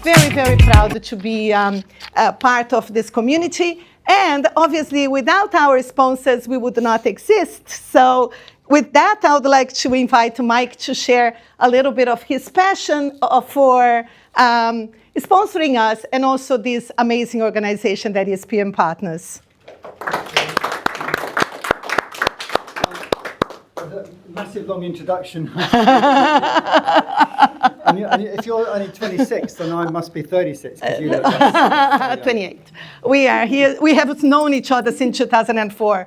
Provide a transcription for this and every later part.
very, very proud to be part of this community. And obviously, without our sponsors, we would not exist. So with that, I would like to invite Mike to share a little bit of his passion for sponsoring us and also this amazing organization that is PM Partners. Massive long introduction. and if you're only 26, then I must be 36 because you look less. 28. We are here. We have known each other since 2004.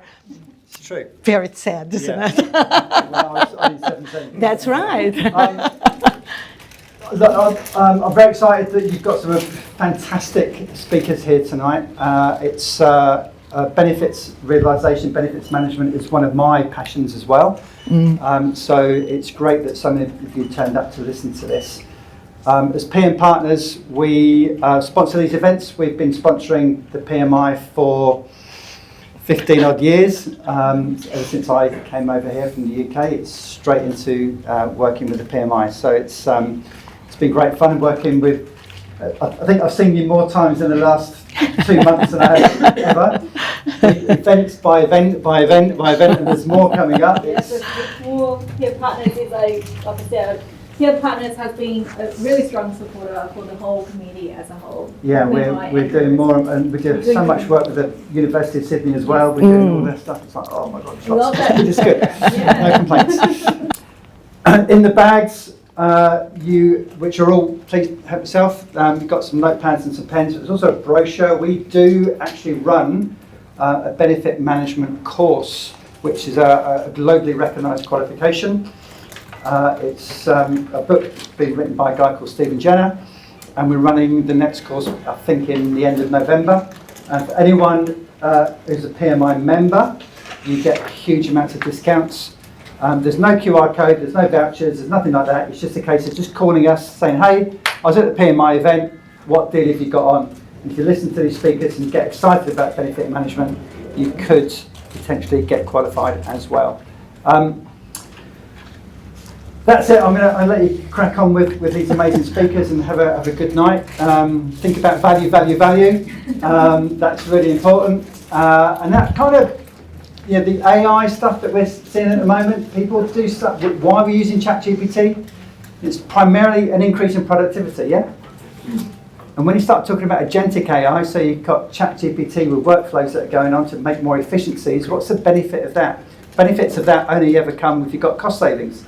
It's true. Very sad, isn't it? When I was only 17. That's right. I'm very excited that you've got some fantastic speakers here tonight. It's benefits realisation, benefits management is one of my passions as well. So it's great that so many of you turned up to listen to this. As PM Partners, we sponsor these events. We've been sponsoring the PMI for 15 odd years. Ever since I came over here from the UK, it's straight into working with the PMI. So it's been great fun working with. I think I've seen you more times in the last 2 months than I have ever. Events by event by event by event, and there's more coming up. More Peer Partners is like I said, Peer Partners has been a really strong supporter for the whole community as a whole. Yeah, we're doing more, and we do so much work with the University of Sydney as well. We're doing all this stuff. It's like, oh my God, Love that. it's good. Yeah. No complaints. In the bags, which are all, please help yourself. You've got some notepads and some pens. There's also a brochure. We do actually run a benefit management course, which is a globally recognised qualification. It's a book being written by a guy called Stephen Jenner, and we're running the next course, I think, in the end of November. And for anyone who's a PMI member, you get huge amounts of discounts. There's no QR code, there's no vouchers, there's nothing like that. It's just a case of just calling us, saying, hey, I was at the PMI event, what deal have you got on? And if you listen to these speakers and get excited about benefit management, you could potentially get qualified as well. That's it. I'll let you crack on with these amazing speakers and have a good night. Think about value. That's really important. And that kind of, the AI stuff that we're seeing at the moment, people do stuff. Why are we using ChatGPT? It's primarily an increase in productivity, yeah? And when you start talking about agentic AI, so you've got ChatGPT with workflows that are going on to make more efficiencies, what's the benefit of that? Benefits of that only ever come if you've got cost savings.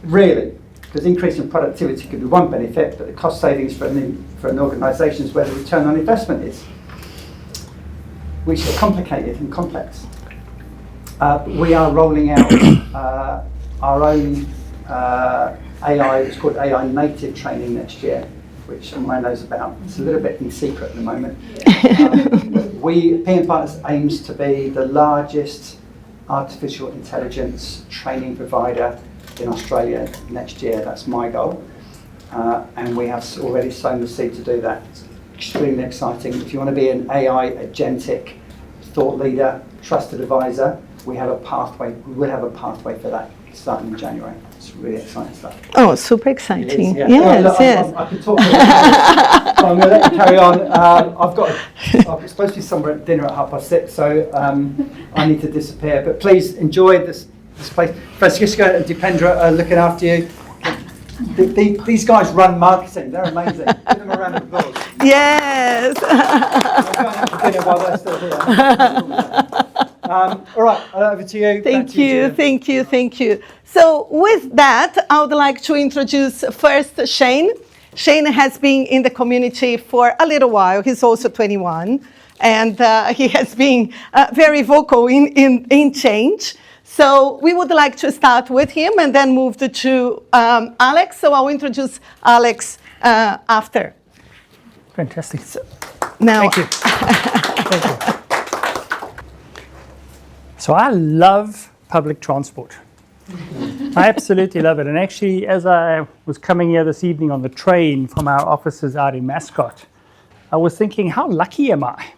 Really, because increasing productivity could be one benefit, but the cost savings for an organisation is where the return on investment is, which is complicated and complex. We are rolling out our own AI, it's called AI native training next year, which everyone knows about. It's a little bit in secret at the moment. PM Partners aims to be the largest artificial intelligence training provider in Australia next year. That's my goal. And we have already sown the seed to do that. It's extremely exciting. If you want to be an AI agentic thought leader, trusted advisor, we have a pathway. We will have a pathway for that starting in January. It's really exciting stuff. Oh, super exciting. Yeah. Yes, yes. I could talk so I'm going to let you carry on. I'm supposed to be somewhere at dinner at 6:30, so I need to disappear. But please enjoy this place. Francisco and Dependra are looking after you. These guys run marketing. They're amazing. Give them a round of applause. Yes. I'm going out to dinner while they're still here. All right, over to you. Thank you. So with that, I would like to introduce first Shane. Shane has been in the community for a little while. He's also 21, and he has been very vocal in change. So we would like to start with him and then move to Alex. So I'll introduce Alex after. Fantastic. Now, Thank you. Thank you. So I love public transport. I absolutely love it. And actually, as I was coming here this evening on the train from our offices out in Mascot, I was thinking, how lucky am I?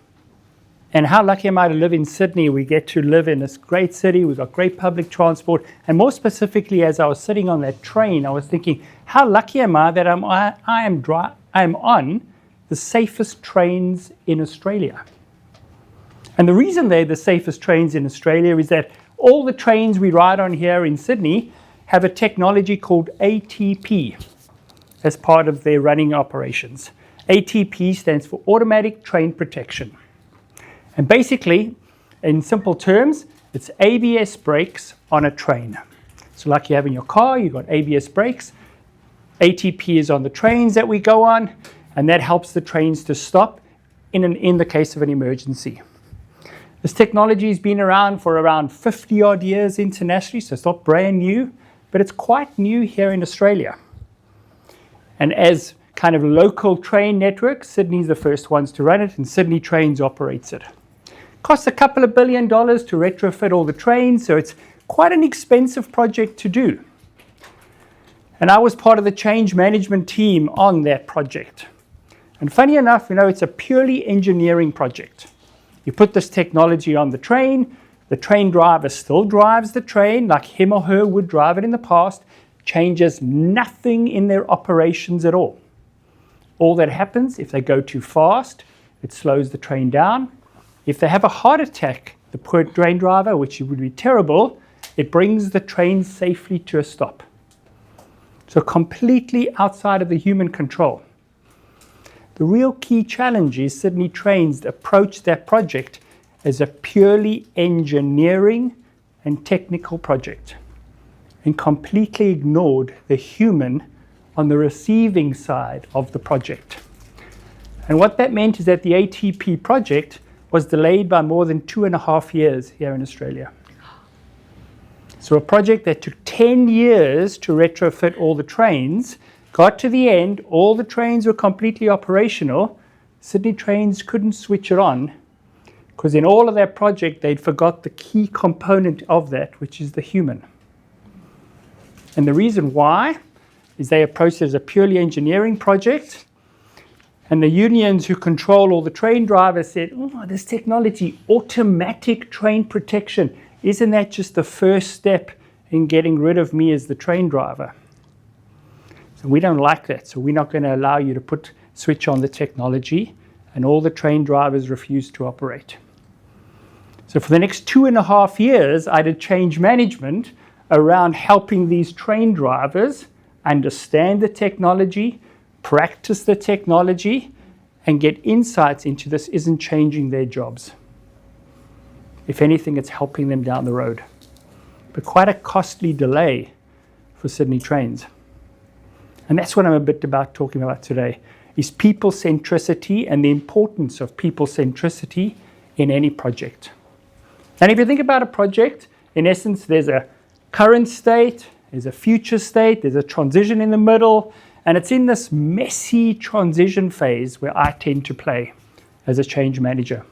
And how lucky am I to live in Sydney? We get to live in this great city. We've got great public transport. And more specifically, as I was sitting on that train, I was thinking, how lucky am I that I am on the safest trains in Australia? And the reason they're the safest trains in Australia is that all the trains we ride on here in Sydney have a technology called ATP as part of their running operations. ATP stands for Automatic Train Protection. And basically, in simple terms, it's ABS brakes on a train. So like you have in your car, you've got ABS brakes. ATP is on the trains that we go on, and that helps the trains to stop in the case of an emergency. This technology has been around for around 50 odd years internationally, so it's not brand new, but it's quite new here in Australia. And as kind of local train network, Sydney's the first ones to run it, and Sydney Trains operates it. Costs a couple of $1 billion to retrofit all the trains, so it's quite an expensive project to do. And I was part of the change management team on that project. And funny enough, it's a purely engineering project. You put this technology on the train driver still drives the train like him or her would drive it in the past, changes nothing in their operations at all. All that happens, if they go too fast, it slows the train down. If they have a heart attack, the poor train driver, which would be terrible, it brings the train safely to a stop. So completely outside of the human control. The real key challenge is Sydney Trains approached that project as a purely engineering and technical project and completely ignored the human on the receiving side of the project. And what that meant is that the ATP project was delayed by more than 2.5 years here in Australia. So a project that took 10 years to retrofit all the trains, got to the end, all the trains were completely operational. Sydney Trains couldn't switch it on because in all of that project, they'd forgot the key component of that, which is the human. And the reason why is they approached it as a purely engineering project. And the unions who control all the train drivers said, this technology, automatic train protection, isn't that just the first step in getting rid of me as the train driver? So we don't like that. So we're not going to allow you to switch on the technology. And all the train drivers refused to operate. So for the next 2.5 years, I did change management around helping these train drivers understand the technology, practice the technology, and get insights into this isn't changing their jobs. If anything, it's helping them down the road. But quite a costly delay for Sydney Trains. And that's what I'm a bit about talking about today, is people centricity and the importance of people centricity in any project. And if you think about a project, in essence, there's a current state, there's a future state, there's a transition in the middle, and it's in this messy transition phase where I tend to play as a change manager.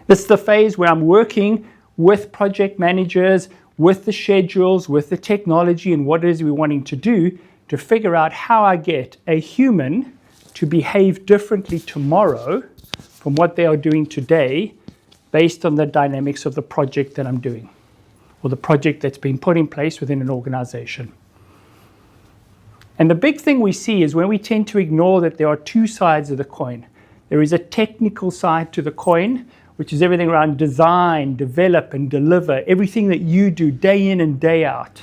This is the phase where I'm working with project managers, with the schedules, with the technology, and what it is we're wanting to do to figure out how I get a human to behave differently tomorrow from what they are doing today based on the dynamics of the project that I'm doing or the project that's been put in place within an organization. And the big thing we see is when we tend to ignore that there are two sides of the coin. There is a technical side to the coin, which is everything around design, develop, and deliver, everything that you do day in and day out.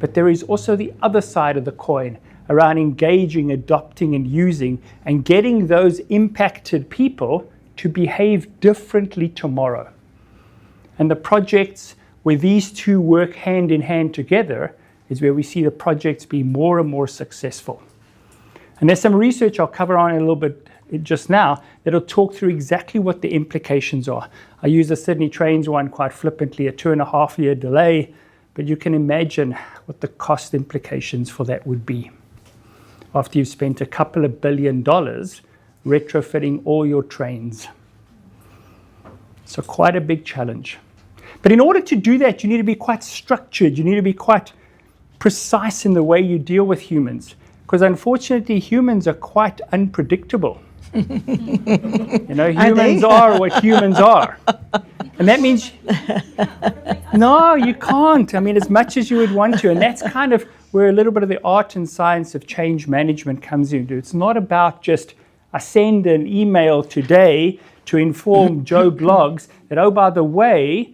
But there is also the other side of the coin around engaging, adopting, and using, and getting those impacted people to behave differently tomorrow. And the projects where these two work hand in hand together is where we see the projects be more and more successful. And there's some research I'll cover on in a little bit just now that'll talk through exactly what the implications are. I use the Sydney Trains one quite flippantly, a 2.5 year delay, but you can imagine what the cost implications for that would be after you've spent a couple of $1 billion retrofitting all your trains. So quite a big challenge. But in order to do that, you need to be quite structured. You need to be quite precise in the way you deal with humans, because unfortunately humans are quite unpredictable. You know, Are humans they? are what humans are. And that means, no, you can't. I mean, as much as you would want to. And that's kind of where a little bit of the art and science of change management comes into. It's not about just, I send an email today to inform Joe Bloggs that, oh, by the way,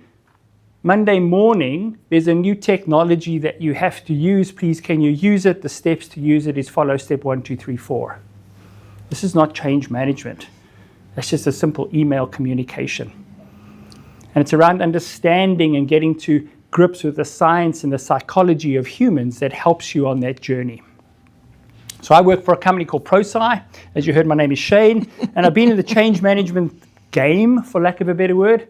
Monday morning, there's a new technology that you have to use. Please, can you use it? The steps to use it is follow step 1, 2, 3, 4. This is not change management. That's just a simple email communication. And it's around understanding and getting to grips with the science and the psychology of humans that helps you on that journey. So I work for a company called Prosci. As you heard, my name is Shane, and I've been in the change management game, for lack of a better word,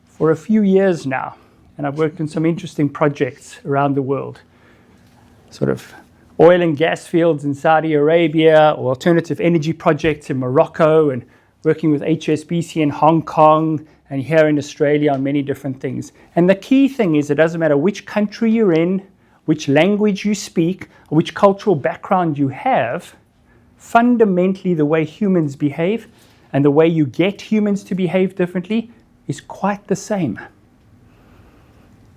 for a few years now. And I've worked on some interesting projects around the world. Sort of oil and gas fields in Saudi Arabia, or alternative energy projects in Morocco, and working with HSBC in Hong Kong, and here in Australia on many different things. And the key thing is it doesn't matter which country you're in, which language you speak, or which cultural background you have, fundamentally the way humans behave and the way you get humans to behave differently is quite the same.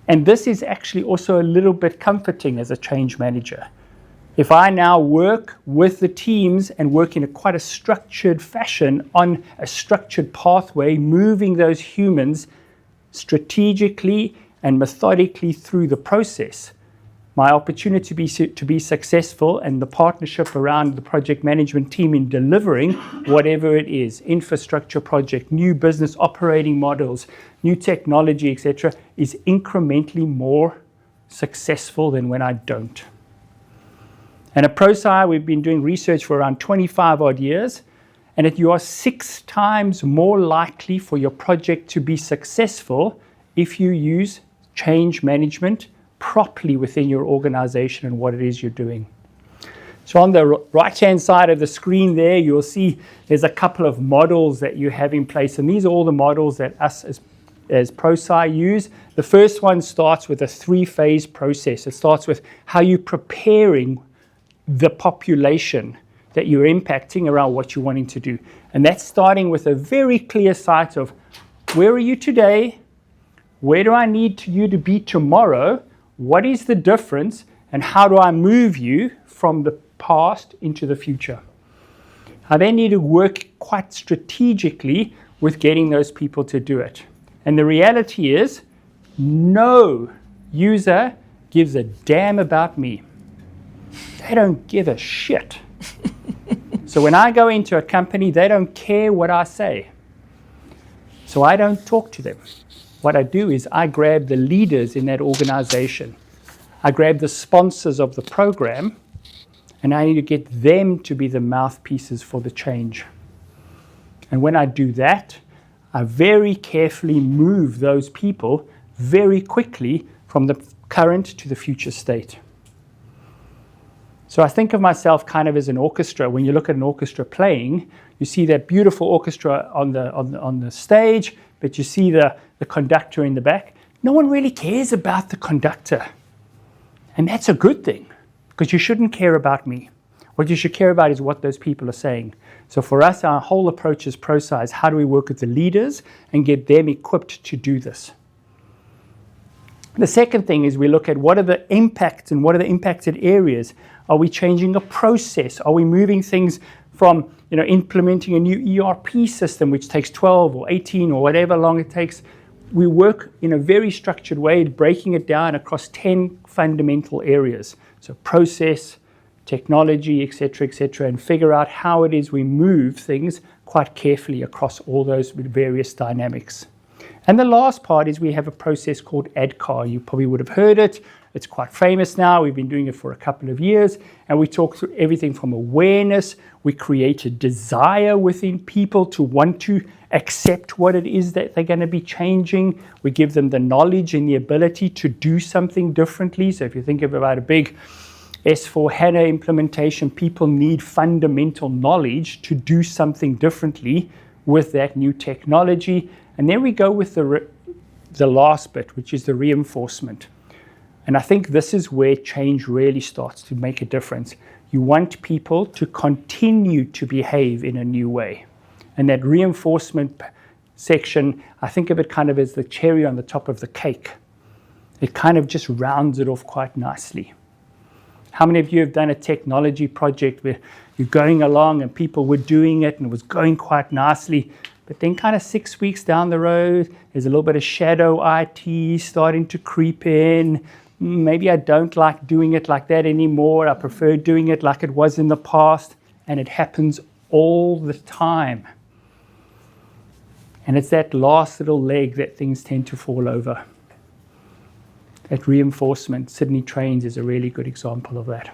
And this is actually also a little bit comforting as a change manager. If I now work with the teams and work in quite a structured fashion on a structured pathway, moving those humans strategically and methodically through the process, my opportunity to be successful and the partnership around the project management team in delivering whatever it is, infrastructure project, new business operating models, new technology, etc., is incrementally more successful than when I don't. And at Prosci, we've been doing research for around 25 odd years, and that you are 6 times more likely for your project to be successful if you use change management properly within your organization and what it is you're doing. So on the right-hand side of the screen there, you'll see there's a couple of models that you have in place, and these are all the models that us as Prosci use. The first one starts with a 3-phase process. It starts with how you're preparing the population that you're impacting around what you're wanting to do. And that's starting with a very clear sight of where are you today? Where do I need you to be tomorrow? What is the difference? And how do I move you from the past into the future? I then need to work quite strategically with getting those people to do it. And the reality is, no user gives a damn about me. They don't give a shit. So when I go into a company, they don't care what I say. So I don't talk to them. What I do is I grab the leaders in that organization. I grab the sponsors of the program, and I need to get them to be the mouthpieces for the change. And when I do that, I very carefully move those people very quickly from the current to the future state. So I think of myself kind of as an orchestra. When you look at an orchestra playing, you see that beautiful orchestra on the stage, but you see the conductor in the back. No one really cares about the conductor. And that's a good thing, because you shouldn't care about me. What you should care about is what those people are saying. So for us, our whole approach as Prosci is how do we work with the leaders and get them equipped to do this. The second thing is we look at what are the impacts and what are the impacted areas. Are we changing a process? Are we moving things from implementing a new ERP system, which takes 12 or 18 or whatever long it takes? We work in a very structured way, breaking it down across 10 fundamental areas. So process, technology, etc., and figure out how it is we move things quite carefully across all those various dynamics. And the last part is we have a process called ADKAR. You probably would have heard it. It's quite famous now. We've been doing it for a couple of years. And we talk through everything from awareness. We create a desire within people to want to accept what it is that they're going to be changing. We give them the knowledge and the ability to do something differently. So if you think about a big S/4HANA implementation, people need fundamental knowledge to do something differently with that new technology. And then we go with the last bit, which is the reinforcement. And I think this is where change really starts to make a difference. You want people to continue to behave in a new way. And that reinforcement section, I think of it kind of as the cherry on the top of the cake. It kind of just rounds it off quite nicely. How many of you have done a technology project where you're going along and people were doing it and it was going quite nicely, but then kind of 6 weeks down the road, there's a little bit of shadow IT starting to creep in. Maybe I don't like doing it like that anymore. I prefer doing it like it was in the past. And it happens all the time. And it's that last little leg that things tend to fall over. That reinforcement, Sydney Trains is a really good example of that.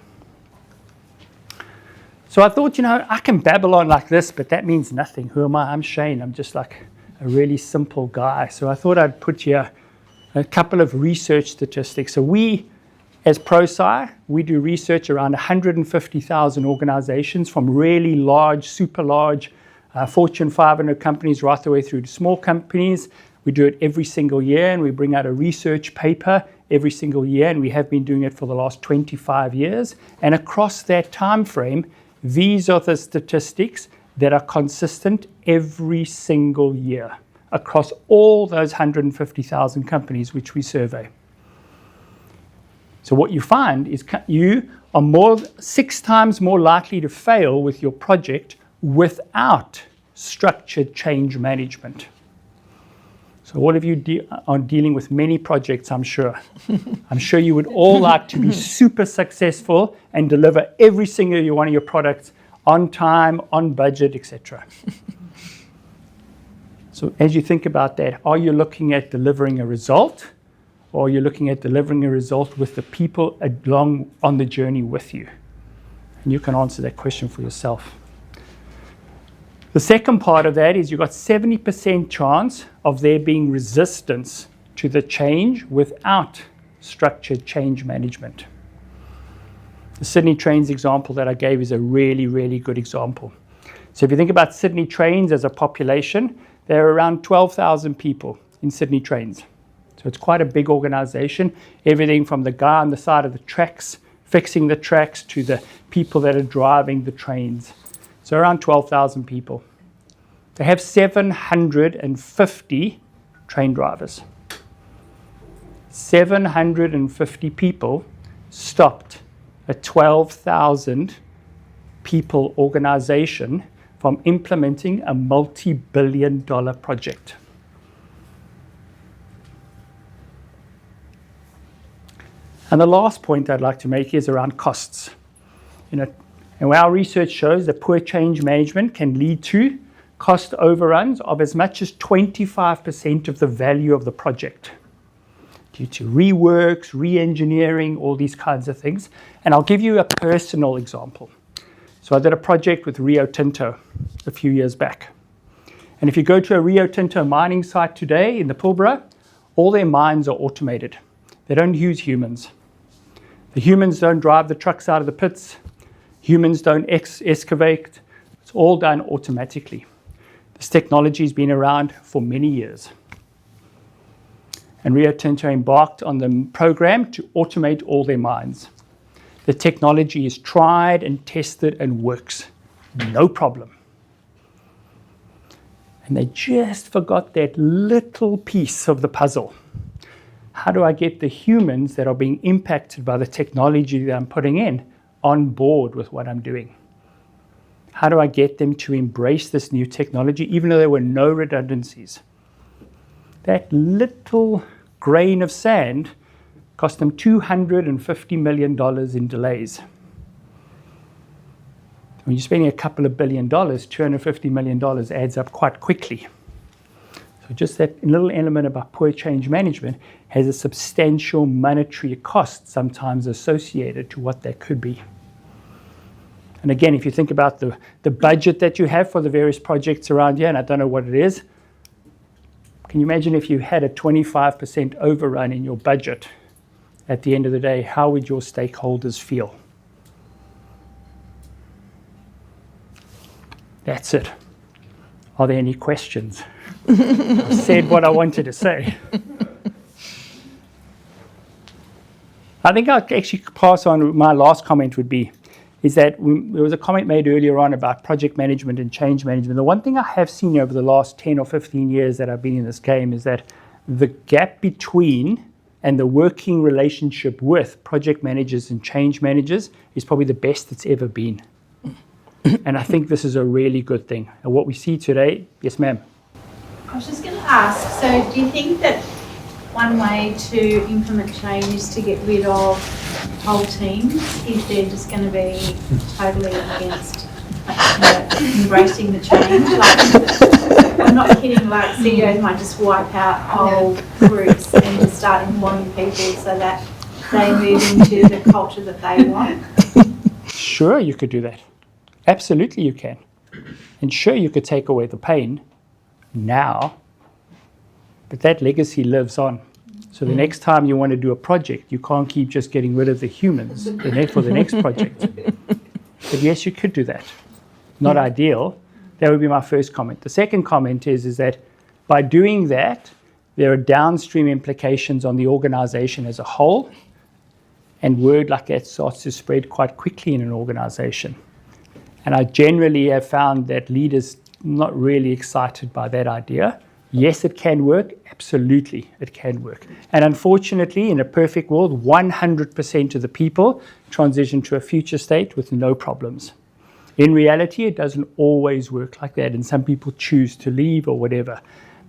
So I thought, I can babble on like this, but that means nothing. Who am I? I'm Shane. I'm just like a really simple guy. So I thought I'd put here a couple of research statistics. So we, as Prosci, we do research around 150,000 organizations, from really large, super large Fortune 500 companies right the way through to small companies. We do it every single year, and we bring out a research paper every single year, and we have been doing it for the last 25 years. And across that time frame, these are the statistics that are consistent every single year across all those 150,000 companies which we survey. So what you find is you are 6 times more likely to fail with your project without structured change management. So all of you are dealing with many projects, I'm sure. I'm sure you would all like to be super successful and deliver every single one of your products on time, on budget, etc. So as you think about that, are you looking at delivering a result, or are you looking at delivering a result with the people along on the journey with you? And you can answer that question for yourself. The second part of that is you've got 70% chance of there being resistance to the change without structured change management. The Sydney Trains example that I gave is a really, really good example. So if you think about Sydney Trains as a population, there are around 12,000 people in Sydney Trains. So it's quite a big organization. Everything from the guy on the side of the tracks, fixing the tracks, to the people that are driving the trains. So around 12,000 people. They have 750 train drivers. 750 people stopped a 12,000 people organization from implementing a multi-billion-dollar project. And the last point I'd like to make is around costs. And our research shows that poor change management can lead to cost overruns of as much as 25% of the value of the project, due to reworks, re-engineering, all these kinds of things. And I'll give you a personal example. So I did a project with Rio Tinto a few years back. And if you go to a Rio Tinto mining site today in the Pilbara, all their mines are automated. They don't use humans. The humans don't drive the trucks out of the pits. Humans don't excavate. It's all done automatically. This technology has been around for many years. And Rio Tinto embarked on the program to automate all their mines. The technology is tried and tested and works. No problem. And they just forgot that little piece of the puzzle. How do I get the humans that are being impacted by the technology that I'm putting in on board with what I'm doing? How do I get them to embrace this new technology, even though there were no redundancies? That little grain of sand cost them $250 million in delays. When you're spending a couple of $1 billion, $250 million adds up quite quickly. So just that little element about poor change management has a substantial monetary cost sometimes associated to what that could be. And again, if you think about the budget that you have for the various projects around here, and I don't know what it is, can you imagine if you had a 25% overrun in your budget at the end of the day? How would your stakeholders feel? That's it. Are there any questions? I said what I wanted to say. I think I'll actually pass on. My last comment would be, is that there was a comment made earlier on about project management and change management. The one thing I have seen over the last 10 or 15 years that I've been in this game is that the gap between and the working relationship with project managers and change managers is probably the best it's ever been. And I think this is a really good thing. And what we see today, yes ma'am. I was just going to ask, so do you think that one way to implement change is to get rid of whole teams if they're just going to be totally against embracing the change? Like, I'm not kidding, like CEOs might just wipe out whole groups and just start employing people so that they move into the culture that they want. Sure, you could do that. Absolutely you can. And sure, you could take away the pain now, but that legacy lives on. So the next time you want to do a project, you can't keep just getting rid of the humans for the next project. But yes, you could do that. Not ideal. That would be my first comment. The second comment is that by doing that, there are downstream implications on the organization as a whole, and word like that starts to spread quite quickly in an organization. And I generally have found that leaders not really excited by that idea. Yes, it can work. Absolutely, it can work. And unfortunately, in a perfect world, 100% of the people transition to a future state with no problems. In reality, it doesn't always work like that, and some people choose to leave or whatever.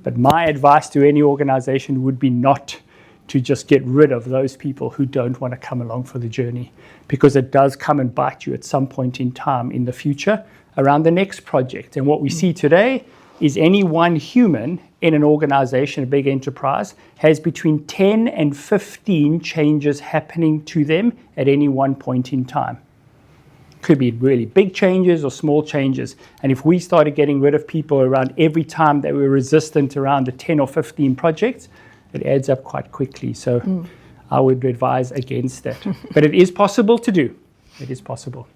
But my advice to any organization would be not to just get rid of those people who don't want to come along for the journey, because it does come and bite you at some point in time in the future around the next project. And what we see today is any one human in an organization, a big enterprise, has between 10 and 15 changes happening to them at any one point in time. Could be really big changes or small changes. And if we started getting rid of people around every time they were resistant around the 10 or 15 projects, it adds up quite quickly. So I would advise against that. But it is possible to do. It is possible.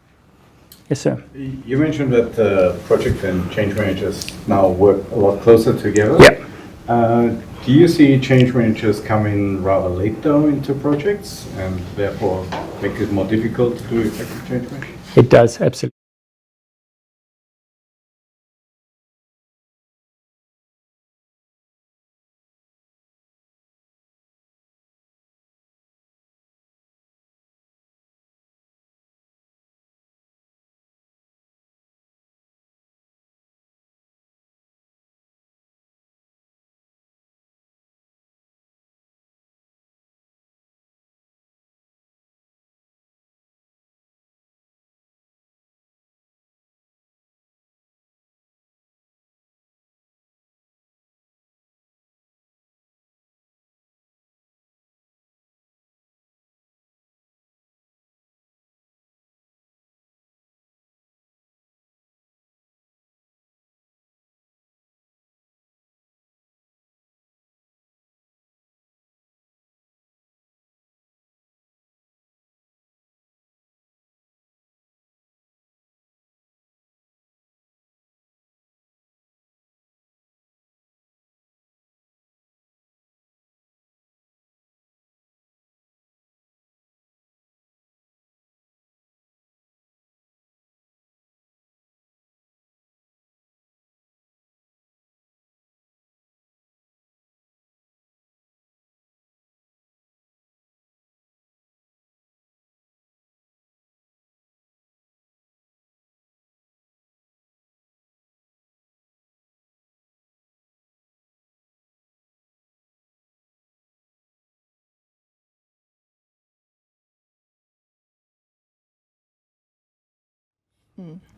Yes, sir. You mentioned that project and change managers now work a lot closer together. Yeah. Do you see change managers coming rather late though into projects and therefore make it more difficult to do effective change management? It does, absolutely.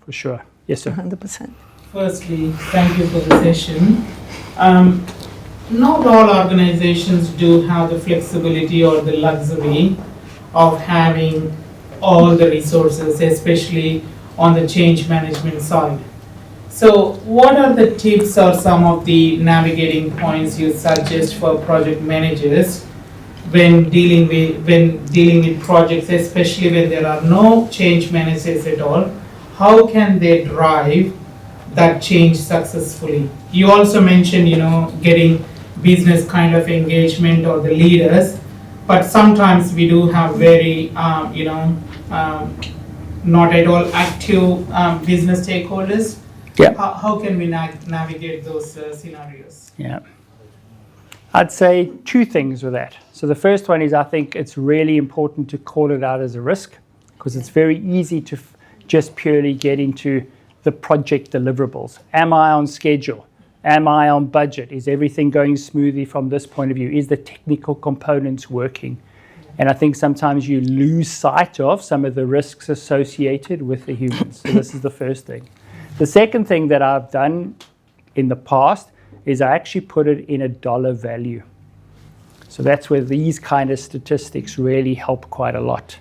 For sure. Yes, sir. 100%. Firstly, thank you for the session. Not all organizations do have the flexibility or the luxury of having all the resources, especially on the change management side. So what are the tips or some of the navigating points you suggest for project managers when dealing with projects, especially when there are no change managers at all? How can they drive that change successfully? You also mentioned, getting business kind of engagement or the leaders, but sometimes we do have very, not at all active business stakeholders. Yeah. How can we navigate those scenarios? Yeah. I'd say two things with that. So the first one is I think it's really important to call it out as a risk, because it's very easy to just purely get into the project deliverables. Am I on schedule? Am I on budget? Is everything going smoothly from this point of view? Is the technical components working? And I think sometimes you lose sight of some of the risks associated with the humans. So this is the first thing. The second thing that I've done in the past is I actually put it in a dollar value. So that's where these kind of statistics really help quite a lot.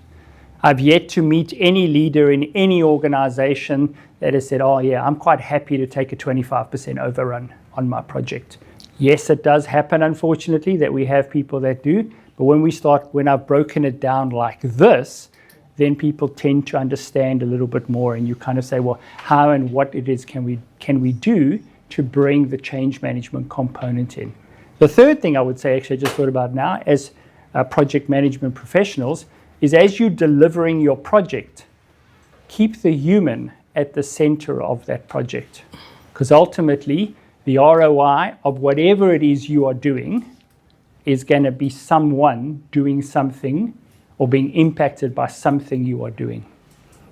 I've yet to meet any leader in any organization that has said, oh yeah, I'm quite happy to take a 25% overrun on my project. Yes, it does happen, unfortunately, that we have people that do, but when I've broken it down like this, then people tend to understand a little bit more, and you kind of say, well, how and what it is can we do to bring the change management component in. The third thing I would say, actually I just thought about now, as project management professionals, is as you're delivering your project, keep the human at the center of that project. Because ultimately, the ROI of whatever it is you are doing is going to be someone doing something or being impacted by something you are doing.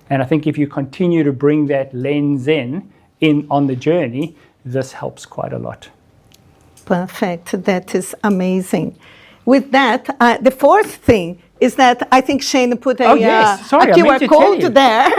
And I think if you continue to bring that lens in on the journey, this helps quite a lot. Perfect. That is amazing. With that, the fourth thing is that I think Shane put a QR code there.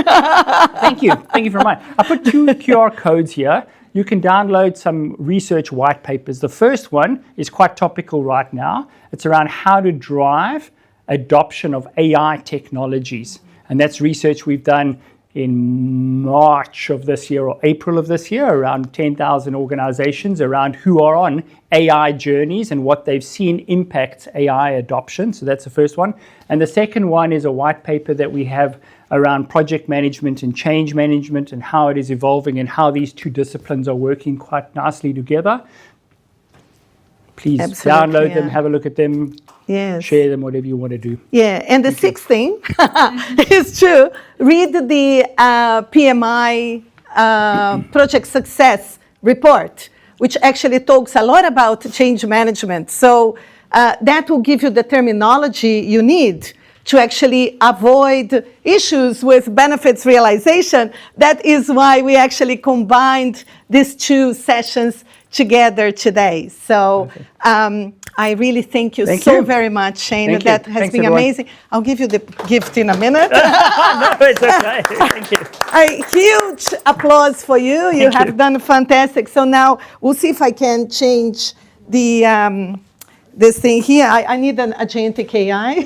Thank you. Thank you very much. I put 2 QR codes here. You can download some research white papers. The first one is quite topical right now. It's around how to drive adoption of AI technologies. And that's research we've done in March of this year or April of this year, around 10,000 organizations around who are on AI journeys and what they've seen impact AI adoption. So that's the first one. And the second one is a white paper that we have around project management and change management and how it is evolving and how these two disciplines are working quite nicely together. Please download them, have a look at them, share them, whatever you want to do. Yeah, and the sixth thing is to read the PMI Project Success report, which actually talks a lot about change management. So that will give you the terminology you need to actually avoid issues with benefits realization. That is why we actually combined these two sessions together today. So I really thank you very much, Shane. That has been amazing. I'll give you the gift in a minute. No, it's okay. Thank you. A huge applause for you. You have done fantastic. So now we'll see if I can change the this thing here. I need an agentic AI.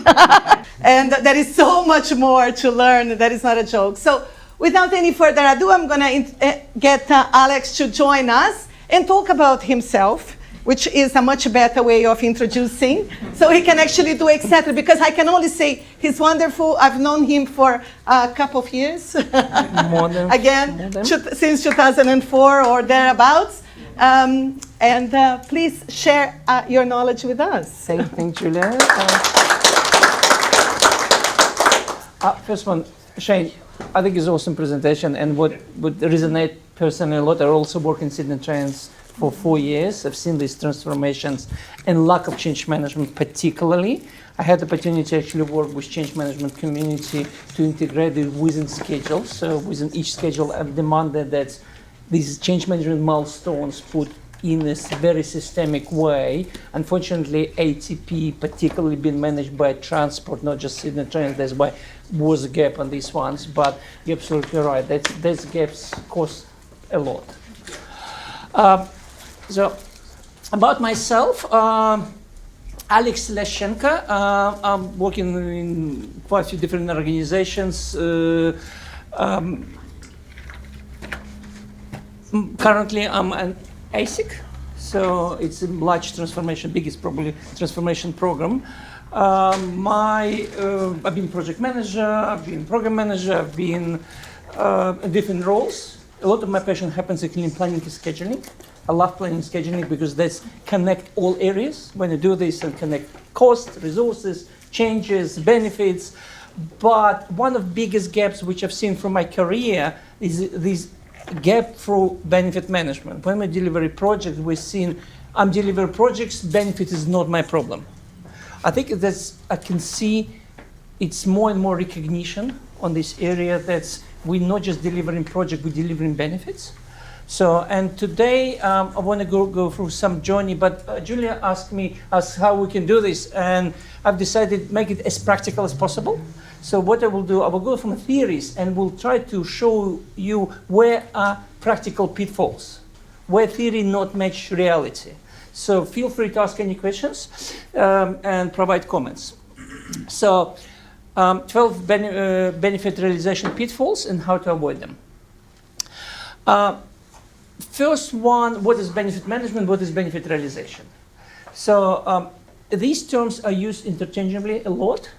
And there is so much more to learn. That is not a joke. So without any further ado, I'm going to get Alex to join us and talk about himself, which is a much better way of introducing. So he can actually do exactly, because I can only say he's wonderful. I've known him for a couple of years. Since 2004 or thereabouts. Please share your knowledge with us. Thanks, Julia. First one, Shane, I think it's an awesome presentation, and what would resonate personally a lot. I also work in Sydney Trends for 4 years. I've seen these transformations and lack of change management particularly. I had the opportunity to actually work with change management community to integrate it within schedules. So within each schedule, I've demanded that these change management milestones put in this very systemic way. Unfortunately, ATP particularly been managed by transport, not just Sydney Trends. That's why was a gap on these ones, but you're absolutely right. Those gaps cost a lot. So about myself, Alex Lyaschenko. I'm working in quite a few different organizations. Currently, I'm an ASIC, so it's a large transformation, biggest probably transformation program. I've been project manager, I've been program manager, I've been in different roles. A lot of my passion happens actually in planning and scheduling. I love planning and scheduling because that's connect all areas when you do this and connect cost, resources, changes, benefits. But one of the biggest gaps which I've seen from my career is this gap through benefit management. When we deliver a project, we've seen I'm delivering projects, benefit is not my problem. I think I can see it's more and more recognition on this area that we're not just delivering project, we're delivering benefits. So, and today I want to go through some journey, but Julia asked how we can do this, and I've decided to make it as practical as possible. So what I will do, I will go from theories and we'll try to show you where are practical pitfalls, where theory not match reality. So feel free to ask any questions and provide comments. So 12 benefit realization pitfalls and how to avoid them. First one, what is benefit management? What is benefit realization? So these terms are used interchangeably a lot.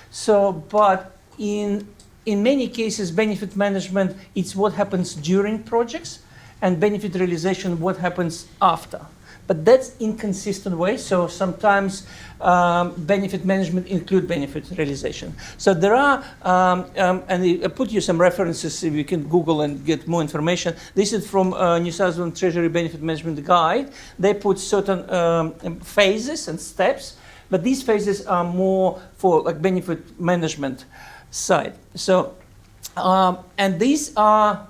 So, but in many cases, benefit management, it's what happens during projects, and benefit realization, what happens after. But that's inconsistent way. So sometimes benefit management include benefit realization. So there are, and I put you some references if you can Google and get more information. This is from New South Wales Treasury Benefit Management Guide. They put certain phases and steps, but these phases are more for like benefit management side. So, and these are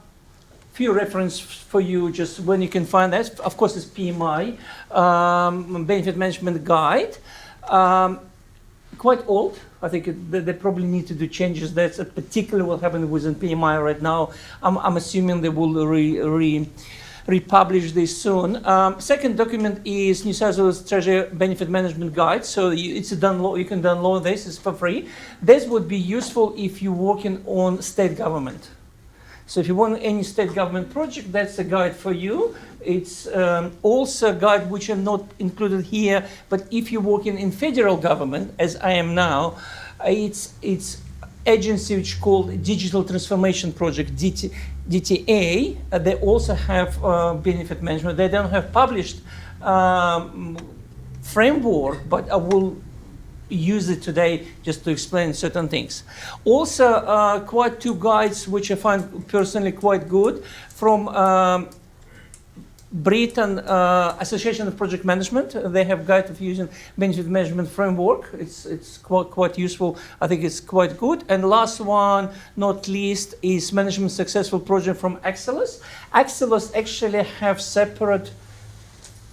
few reference for you just when you can find that. Of course, it's PMI Benefit Management Guide. Quite old. I think they probably need to do changes. That's particularly what happened within PMI right now. I'm assuming they will republish this soon. Second document is New South Wales Treasury Benefit Management Guide. So it's a download. You can download this. It's for free. This would be useful if you're working on state government. So if you want any state government project, that's a guide for you. It's also a guide which are not included here, but if you're working in federal government, as I am now, it's agency which called Digital Transformation Project, DTA. They also have benefit management. They don't have published framework, but I will use it today just to explain certain things. Also, quite two guides which I find personally quite good from Britain Association of Project Management. They have guide of using benefit management framework. It's quite useful. I think it's quite good. And last one, not least, is Management Successful Project from Axelos. Axelos actually have separate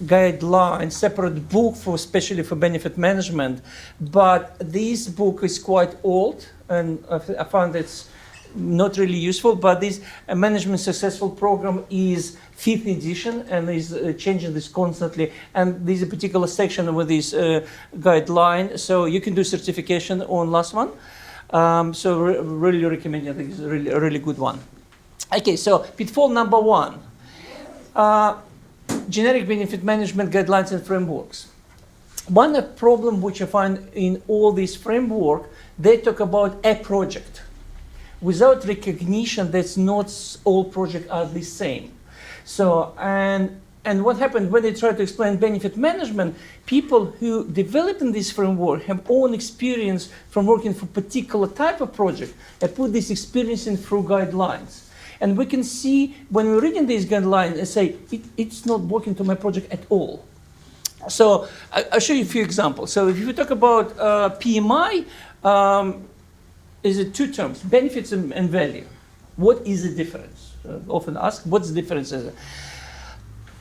guideline, separate book for especially for benefit management, but this book is quite old and I found it's not really useful. But this Management Successful Program is 5th edition and is changing this constantly. And there's a particular section with this guideline, so you can do certification on last one. So really recommend it. I think it's a really good one. Okay, so pitfall number one. Generic benefit management guidelines and frameworks. One problem which I find in all these framework, they talk about a project without recognition that not all projects are the same. So, and what happened when they try to explain benefit management, people who develop in this framework have own experience from working for particular type of project and put this experience in through guidelines. And we can see when we're reading these guidelines and say, it's not working to my project at all. So I'll show you a few examples. So if you talk about PMI, is it two terms, benefits and value. What is the difference? Often asked, what's the difference?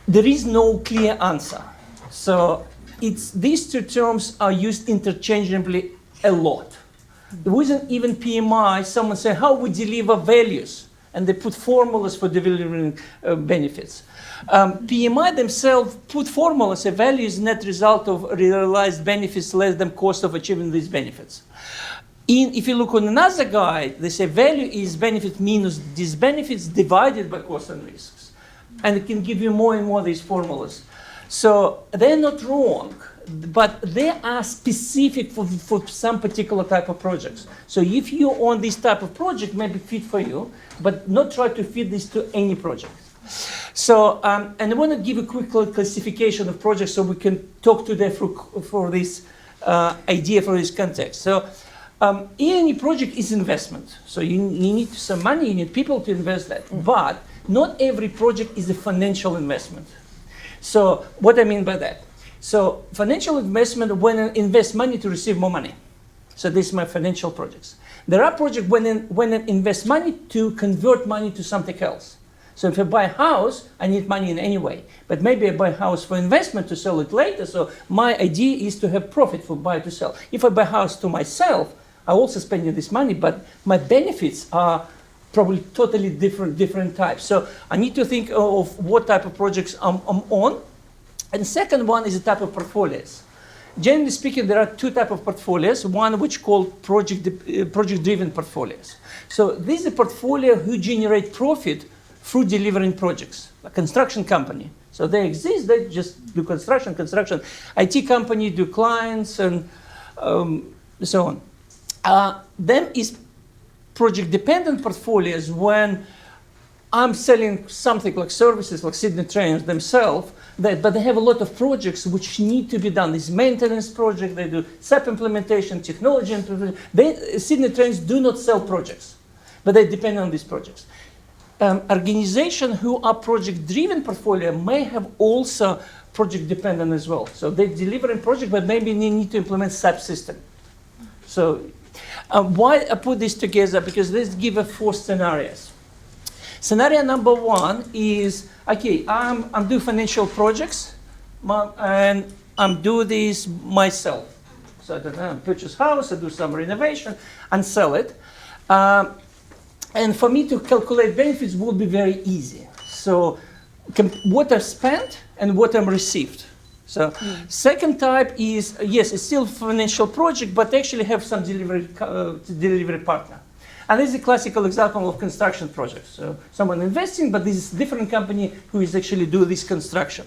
There is no clear answer. So these two terms are used interchangeably a lot. There wasn't even PMI, someone said, how we deliver values? And they put formulas for delivering benefits. PMI themselves put formulas, a value is net result of realized benefits less than cost of achieving these benefits. If you look on another guide, they say value is benefit minus these benefits divided by costs and risks. And it can give you more and more of these formulas. So they're not wrong, but they are specific for some particular type of projects. So if you're on this type of project, maybe fit for you, but not try to fit this to any project. So, and I want to give a quick classification of projects so we can talk today for this idea, for this context. So any project is investment. So you need some money, you need people to invest that. But not every project is a financial investment. So what I mean by that? So financial investment when I invest money to receive more money. So this is my financial projects. There are projects when I invest money to convert money to something else. So if I buy a house, I need money in any way. But maybe I buy a house for investment to sell it later. So my idea is to have profit for buy to sell. If I buy a house to myself, I also spending this money, but my benefits are probably totally different types. So I need to think of what type of projects I'm on. And the second one is the type of portfolios. Generally speaking, there are two types of portfolios. One which called project-driven portfolios. So this is a portfolio who generate profit through delivering projects. A construction company. So they exist, they just do construction. IT company do clients and so on. Then is project-dependent portfolios when I'm selling something like services like Sydney Trains themselves, but they have a lot of projects which need to be done. This maintenance project, they do SAP implementation, technology implementation. Sydney Trains do not sell projects, but they depend on these projects. Organizations who are project-driven portfolio may have also project-dependent as well. So they deliver a project, but maybe they need to implement SAP system. So why I put this together? Because let's give 4 scenarios. Scenario number 1 is, okay, I'm doing financial projects, and I'm doing this myself. So I purchase house, I do some renovation, and sell it. And for me to calculate benefits will be very easy. So what I spent and what I'm received. So second type is, yes, it's still a financial project, but actually have some delivery partner. And this is a classical example of construction projects. So someone investing, but this is a different company who is actually doing this construction.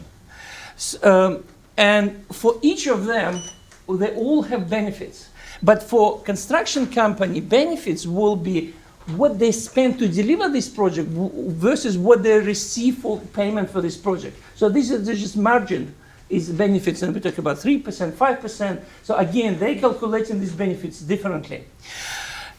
And for each of them, they all have benefits. But for construction company, benefits will be what they spend to deliver this project versus what they receive for payment for this project. So this is just margin is benefits, and we talk about 3%, 5%. So again, they calculating these benefits differently.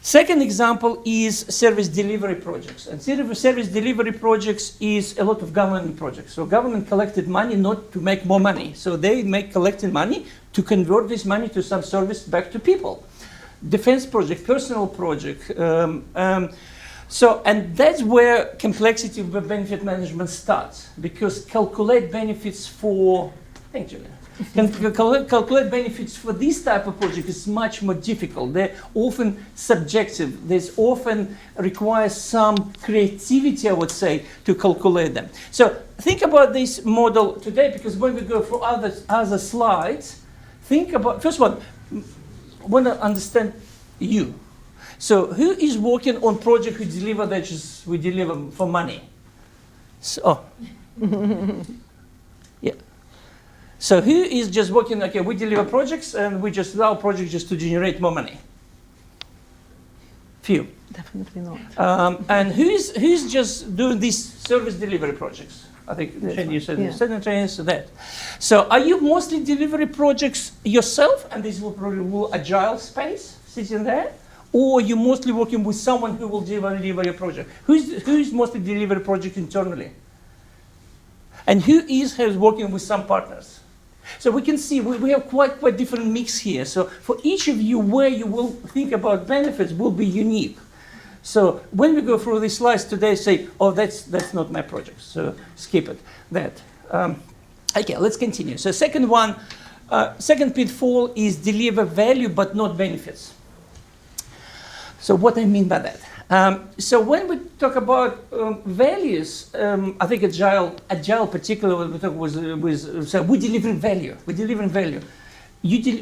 Second example is service delivery projects. And service delivery projects is a lot of government projects. So government collected money not to make more money. So they collecting money to convert this money to some service back to people. Defense project, personal project. So, and that's where complexity of benefit management starts, because calculate benefits for, thank you, calculate benefits for this type of project is much more difficult. They're often subjective. There's often requires some creativity, I would say, to calculate them. So think about this model today, because when we go through other slides, think about, first one, I want to understand you. So who is working on project who deliver that just we deliver for money? So, yeah. So who is just working, okay, we deliver projects and we just allow projects just to generate more money? Few. Definitely not. And who's just doing these service delivery projects? I think you said Sydney Trains, that. So are you mostly delivery projects yourself, and this will probably agile space sitting there? Or you're mostly working with someone who will deliver your project? Who's mostly deliver project internally? And who is working with some partners? So we can see we have quite different mix here. So for each of you, where you will think about benefits will be unique. So when we go through these slides today, say, oh, that's not my project, so skip it. Okay, let's continue. So second one, second pitfall is deliver value but not benefits. So what I mean by that? So when we talk about values, I think Agile particularly, we talk so we're delivering value. We're delivering value.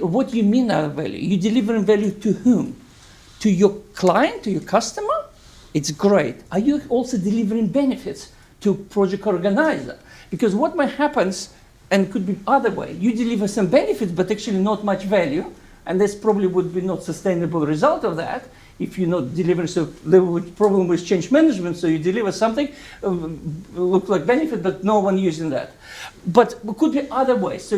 What do you mean by value? You're delivering value to whom? To your client, to your customer? It's great. Are you also delivering benefits to project organizer? Because what might happen, and could be other way, you deliver some benefits but actually not much value, and this probably would be not sustainable result of that, if you're not delivering, so there was problem with change management, so you deliver something, look like benefit, but no one using that. But it could be other ways. So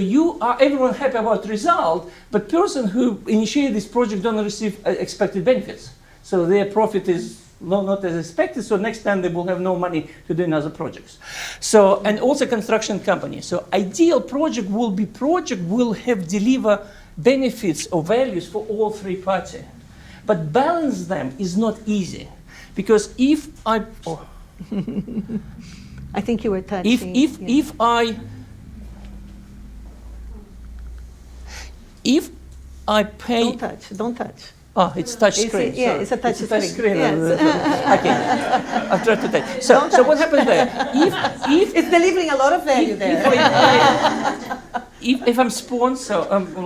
everyone happy about result, but person who initiated this project don't receive expected benefits. So their profit is not as expected, so next time they will have no money to do another projects. So, and also construction company. So ideal project will have deliver benefits or values for all three parties. But balance them is not easy. Because if I think you were touching. If I pay... Don't touch. Oh, it's touch screen. It's a touch screen. Yes. Okay, I'll try to touch. So what happens there? If it's delivering a lot of value there. If I'm sponsor,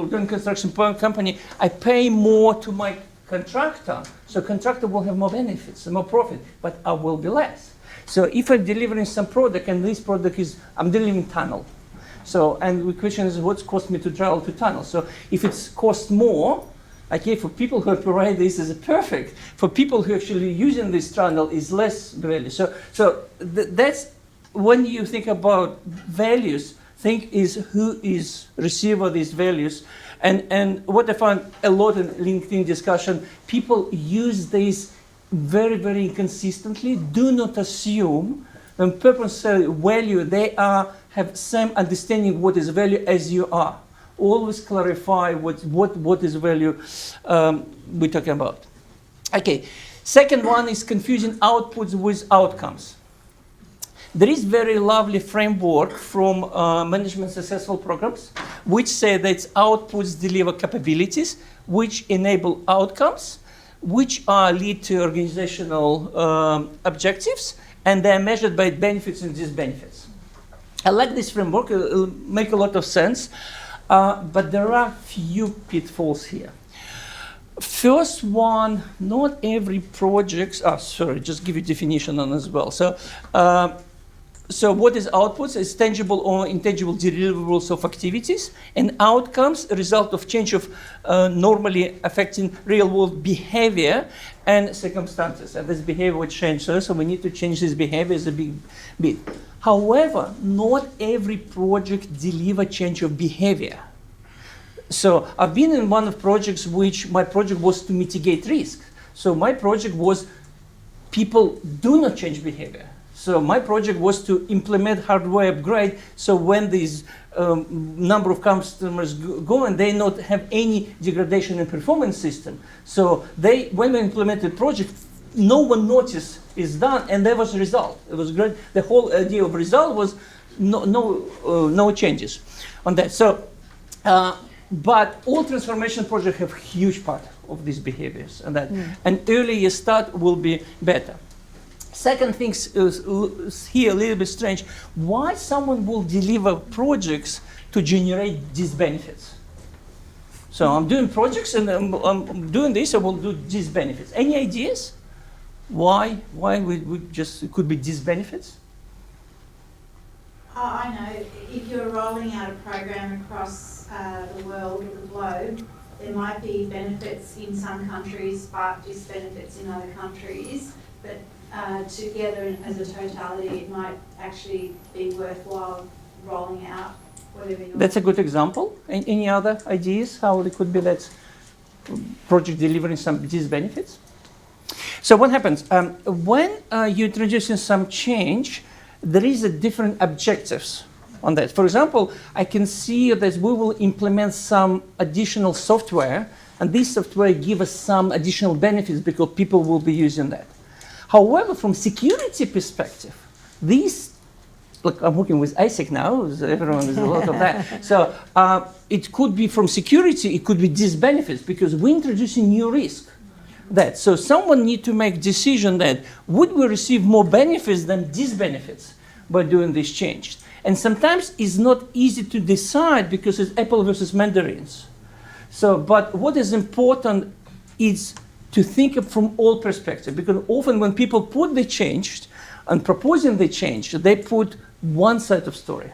doing construction company, I pay more to my contractor. So contractor will have more benefits, more profit, but I will be less. So if I'm delivering some product, and this product is, I'm delivering tunnel. So, and the question is, what's cost me to travel to tunnel? So if it's cost more, okay, for people who operate this is perfect. For people who actually using this tunnel is less value. So that's when you think about values, think is who is receiver these values. And what I found a lot in LinkedIn discussion, people use this very, very inconsistently. Do not assume when people say value, they have same understanding what is value as you are. Always clarify what is value we're talking about. Okay, second one is confusing outputs with outcomes. There is very lovely framework from management successful programs, which say that outputs deliver capabilities, which enable outcomes, which lead to organizational objectives, and they are measured by benefits and disbenefits. I like this framework, it'll make a lot of sense. But there are few pitfalls here. First one, not every project, just give you definition on as well. So what is outputs? It's tangible or intangible deliverables of activities, and outcomes, a result of change of normally affecting real world behavior and circumstances. And this behavior will change, so we need to change this behavior is a big bit. However, not every project delivers change of behavior. So I've been in one of projects which my project was to mitigate risk. So my project was people do not change behavior. So my project was to implement hardware upgrade. So when these number of customers go and they not have any degradation in performance system. So when we implemented project, no one noticed it's done, and there was a result. It was great. The whole idea of result was no changes on that. So, but all transformation projects have huge part of these behaviors, and that, and earlier start will be better. Second thing is here a little bit strange. Why someone will deliver projects to generate these benefits? So I'm doing projects and I'm doing this, I will do these benefits. Any ideas? Why we just, it could be these benefits? Oh, I know. If you're rolling out a program across the world or the globe, there might be benefits in some countries, but disbenefits in other countries. But together as a totality, it might actually be worthwhile rolling out whatever you're... That's a good example. Any other ideas how it could be that project delivering some disbenefits? So what happens? When you're introducing some change, there is a different objectives on that. For example, I can see that we will implement some additional software, and this software give us some additional benefits because people will be using that. However, from security perspective, these, look, I'm working with ISAC now, everyone has a lot of that. So it could be from security, it could be disbenefits because we're introducing new risk. That. So someone need to make decision that would we receive more benefits than disbenefits by doing this change? And sometimes it's not easy to decide because it's apple versus mandarins. So, but what is important is to think of from all perspectives, because often when people put the change and proposing the change, they put one side of story.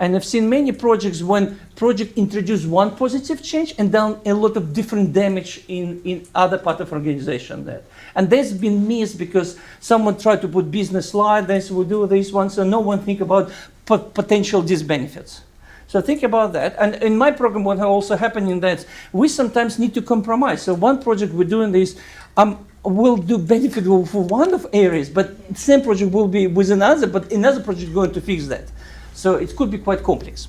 And I've seen many projects when project introduce one positive change and done a lot of different damage in other part of organization there. And that's been missed because someone tried to put business slide, this will do this one, so no one think about potential disbenefits. So think about that. And in my program, what also happening that we sometimes need to compromise. So one project we're doing this, will do benefit for one of areas, but same project will be with another, but another project is going to fix that. So it could be quite complex.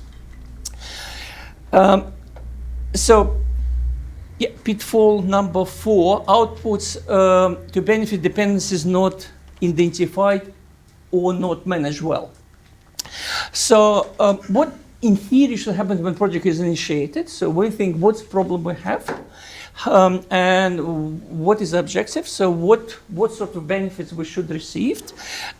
Pitfall number 4, outputs to benefit dependencies not identified or not managed well. So what in theory should happen when project is initiated? So we think what's the problem we have and what is the objective? So what sort of benefits we should receive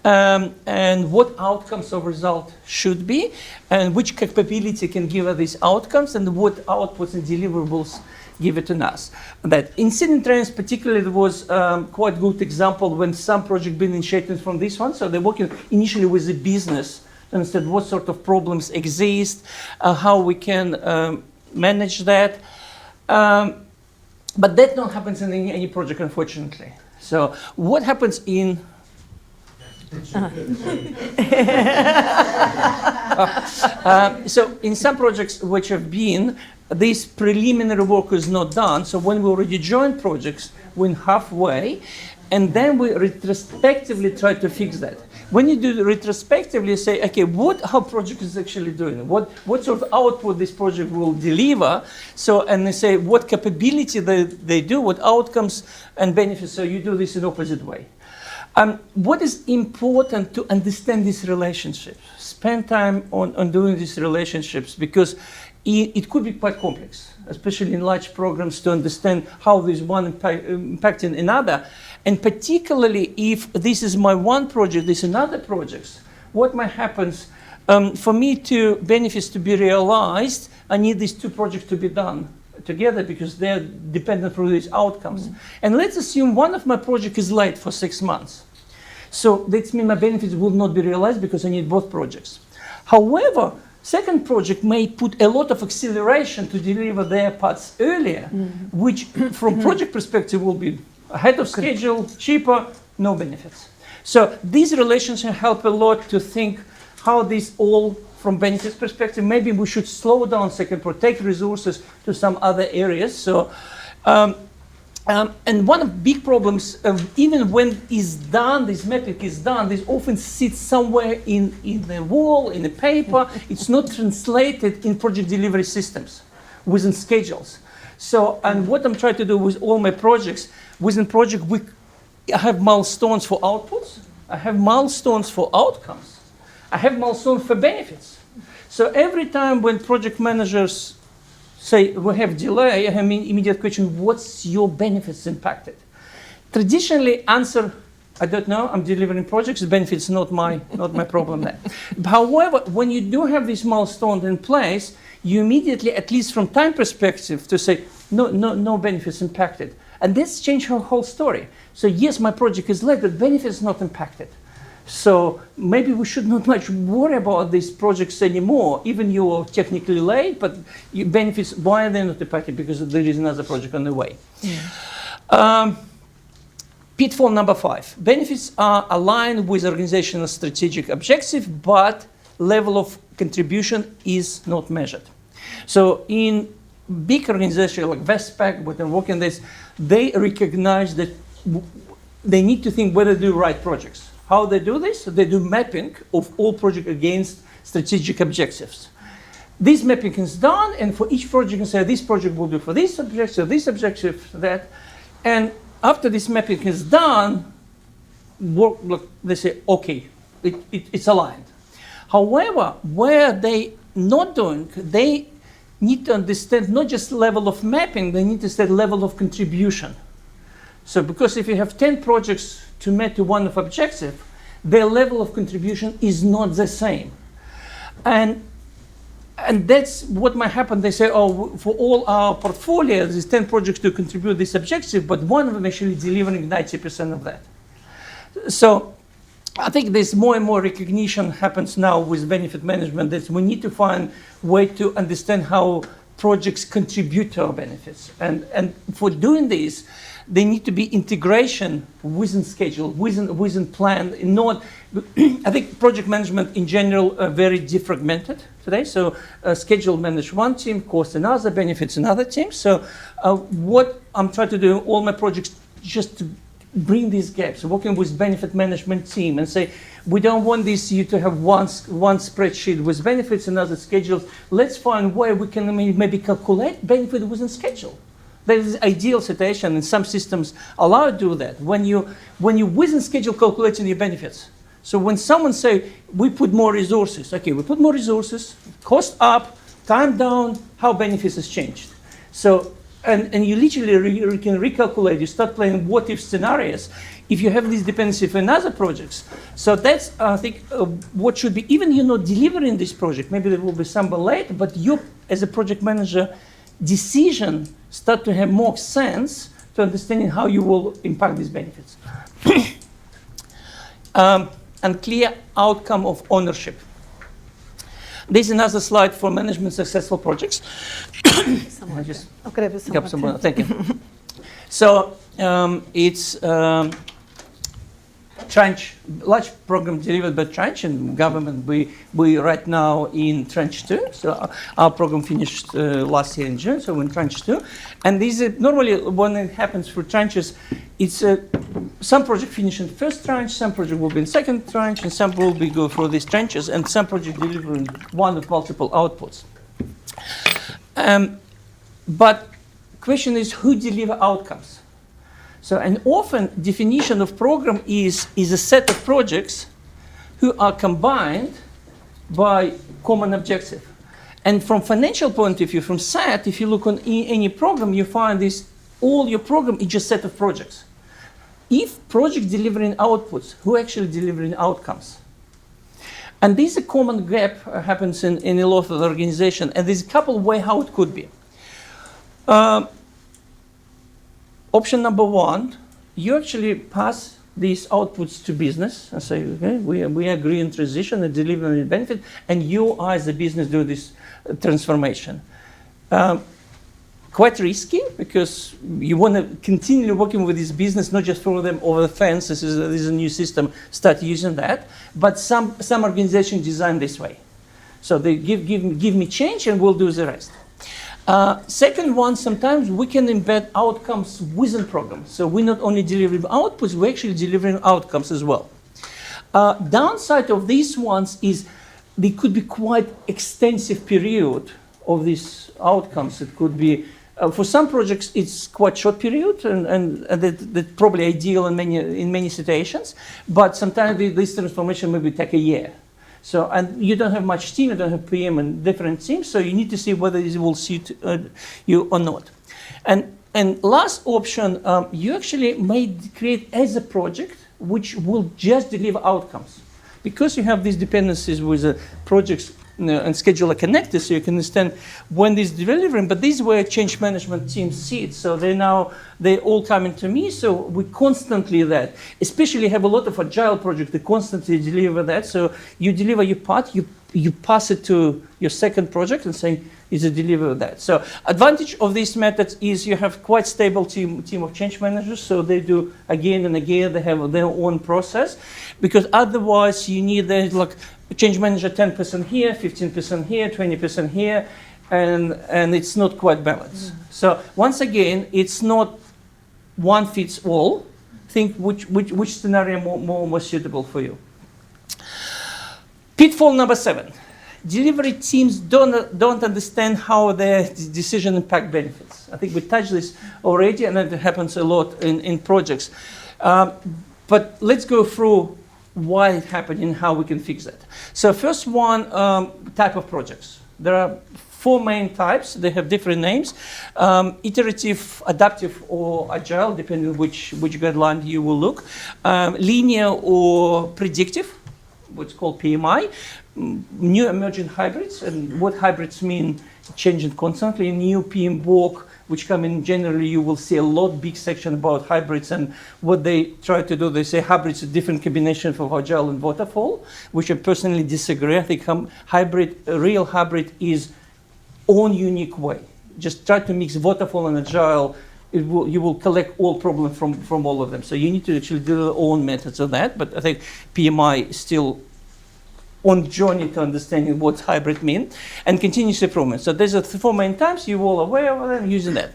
and what outcomes of result should be and which capability can give us these outcomes and what outputs and deliverables give it to us. That in Sydney Trends particularly there was quite good example when some project been initiated from this one. So they're working initially with the business to understand what sort of problems exist, how we can manage that. But that don't happen in any project, unfortunately. So what happens in so in some projects which have been, this preliminary work is not done. So when we already join projects, we're halfway, and then we retrospectively try to fix that. When you do retrospectively, say, okay, how project is actually doing? What sort of output this project will deliver? So, and they say what capability they do, what outcomes and benefits. So you do this in opposite way. What is important to understand these relationships? Spend time on doing these relationships because it could be quite complex, especially in large programs, to understand how this one impacting another. And particularly if this is my one project, this is another project, what might happen for me to benefits to be realized, I need these two projects to be done together because they're dependent on these outcomes. And let's assume one of my projects is late for 6 months. So that means my benefits will not be realized because I need both projects. However, second project may put a lot of acceleration to deliver their parts earlier, which from project perspective will be ahead of schedule, cheaper, no benefits. So these relationships help a lot to think how this all from benefits perspective, maybe we should slow down second, protect resources to some other areas. So, and one of the big problems, even when is done, this metric is done, this often sits somewhere in the wall, in the paper. It's not translated in project delivery systems within schedules. So, and what I'm trying to do with all my projects, within project, I have milestones for outputs, I have milestones for outcomes, I have milestones for benefits. So every time when project managers say we have delay, I have an immediate question, what's your benefits impacted? Traditionally answer, I don't know, I'm delivering projects, the benefits not my problem there. However, when you do have this milestone in place, you immediately, at least from time perspective, to say no benefits impacted. And this changed her whole story. So yes, my project is late, but benefits not impacted. So maybe we should not much worry about these projects anymore, even you are technically late, but your benefits, why are they not impacted? Because there is another project on the way. Pitfall number 5. Benefits are aligned with organizational strategic objective, but level of contribution is not measured. So in big organizations like Westpac, but I'm working this, they recognize that they need to think whether they do right projects. How they do this? They do mapping of all projects against strategic objectives. This mapping is done, and for each project you can say this project will do for this objective, that. And after this mapping is done, they say, okay, it's aligned. However, where they not doing, they need to understand not just level of mapping, they need to understand level of contribution. So because if you have 10 projects to meet to one of objective, their level of contribution is not the same. And that's what might happen. They say, oh, for all our portfolio, there's 10 projects to contribute this objective, but one of them actually delivering 90% of that. So I think there's more and more recognition happens now with benefit management that we need to find way to understand how projects contribute to our benefits. And for doing this, there need to be integration within schedule, within plan. Not, I think project management in general are very defragmented today. So schedule manage one team, cost another, benefits another team. So what I'm trying to do in all my projects just to bring these gaps, working with benefit management team and say, we don't want this you to have one spreadsheet with benefits and other schedules. Let's find where we can maybe calculate benefit within schedule. That is ideal situation, and some systems allow you to do that. When you within schedule calculating your benefits. So when someone say, we put more resources, okay, we put more resources, cost up, time down, how benefits has changed. So, and you literally can recalculate, you start playing what if scenarios if you have these dependencies in other projects. So that's, I think, what should be, even you're not delivering this project, maybe there will be some late, but you, as a project manager, decision start to have more sense to understanding how you will impact these benefits. Unclear outcome of ownership. This is another slide for management successful projects. I just got someone. Thank you. So it's tranche, large program delivered by tranche and government. We right now in tranche 2. So our program finished last year in June, so we're in tranche 2. And these are normally when it happens for tranches, it's some project finish in first tranche, some project will be in second tranche, and some will be go through these tranches, and some project delivering one with multiple outputs. But question is who deliver outcomes? So an often definition of program is a set of projects who are combined by common objective. And from financial point of view, from SAT, if you look on any program, you find this, all your program is just a set of projects. If project delivering outputs, who actually delivering outcomes? And this is a common gap happens in a lot of the organization, and there's a couple of ways how it could be. Option number one, you actually pass these outputs to business and say, okay, we agree on transition and delivering a benefit, and you as the business do this transformation. Quite risky because you want to continue working with this business, not just throw them over the fence. This is a new system, start using that. But some organizations design this way. So they give me change and we'll do the rest. Second one, sometimes we can embed outcomes within programs. So we're not only delivering outputs, we're actually delivering outcomes as well. Downside of these ones is they could be quite extensive period of these outcomes. It could be, for some projects, it's quite short period, and that's probably ideal in many situations. But sometimes this transformation maybe take a year. So, and you don't have much team, you don't have PM and different teams, so you need to see whether this will suit you or not. And last option, you actually may create as a project which will just deliver outcomes. Because you have these dependencies with projects and scheduler connected, so you can understand when this is delivering, but this is where change management teams see it. So they all coming to me, so we constantly that, especially have a lot of agile projects, they constantly deliver that. So you deliver your part, you pass it to your second project and saying, is it deliver that? So advantage of these methods is you have quite stable team of change managers, so they do again and again, they have their own process, because otherwise you need like change manager 10% here, 15% here, 20% here, and it's not quite balanced. So once again, it's not one fits all. Think which scenario more suitable for you. Pitfall number 7. Delivery teams don't understand how their decision impact benefits. I think we touched this already, and it happens a lot in projects. But let's go through why it happened and how we can fix that. So first one, type of projects. There are 4 main types. They have different names. Iterative, adaptive, or agile, depending on which guideline you will look. Linear or predictive. what's called PMI, new emerging hybrids. And what hybrids mean, changing constantly. New PM work, which come in generally, you will see a lot big section about hybrids, and what they try to do, they say hybrids is a different combination of Agile and Waterfall, which I personally disagree. I think a real hybrid is own unique way. Just try to mix Waterfall and Agile, you will collect all problems from all of them. So you need to actually do your own methods of that, but I think PMI is still on journey to understanding what hybrid means, and continuous improvement. So there's 4 main types, you're all aware of them, using that.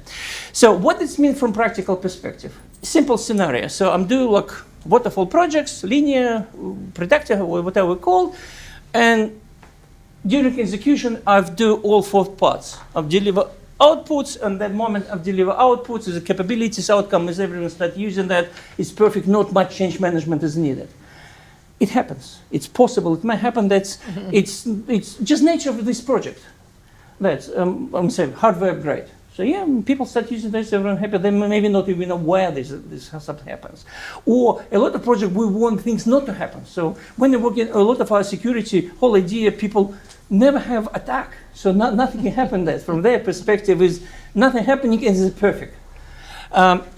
So what does it mean from practical perspective? Simple scenario. So I'm doing like waterfall projects, linear, predictive, whatever we call, and during execution, I've do all 4 parts. I've deliver outputs, and that moment I've deliver outputs, the capabilities, outcomes, everyone start using that. It's perfect, not much change management is needed. It happens. It's possible. It might happen. It's just nature of this project. That's I'm saying hardware upgrade. So yeah, people start using this. Everyone happy. They maybe not even aware this something happens. Or a lot of projects we want things not to happen. So when you're working a lot of our security, whole idea people never have attack. So nothing can happen. That from their perspective is nothing happening and it's perfect.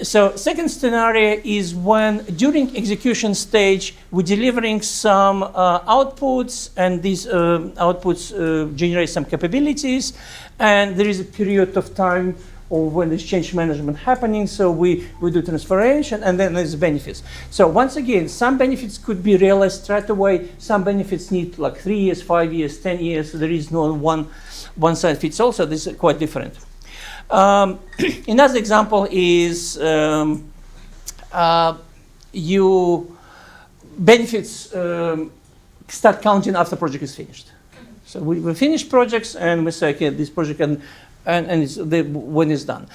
So second scenario is when during execution stage we're delivering some outputs, and these outputs generate some capabilities, and there is a period of time or when there's change management happening, so we do transformation, and then there's benefits. So once again, some benefits could be realized straight away, some benefits need like 3 years, 5 years, 10 years, so there is no one size fits all, so this is quite different. Another example is you benefits start counting after project is finished. So we finish projects and we say, okay, this project and it's when it's done.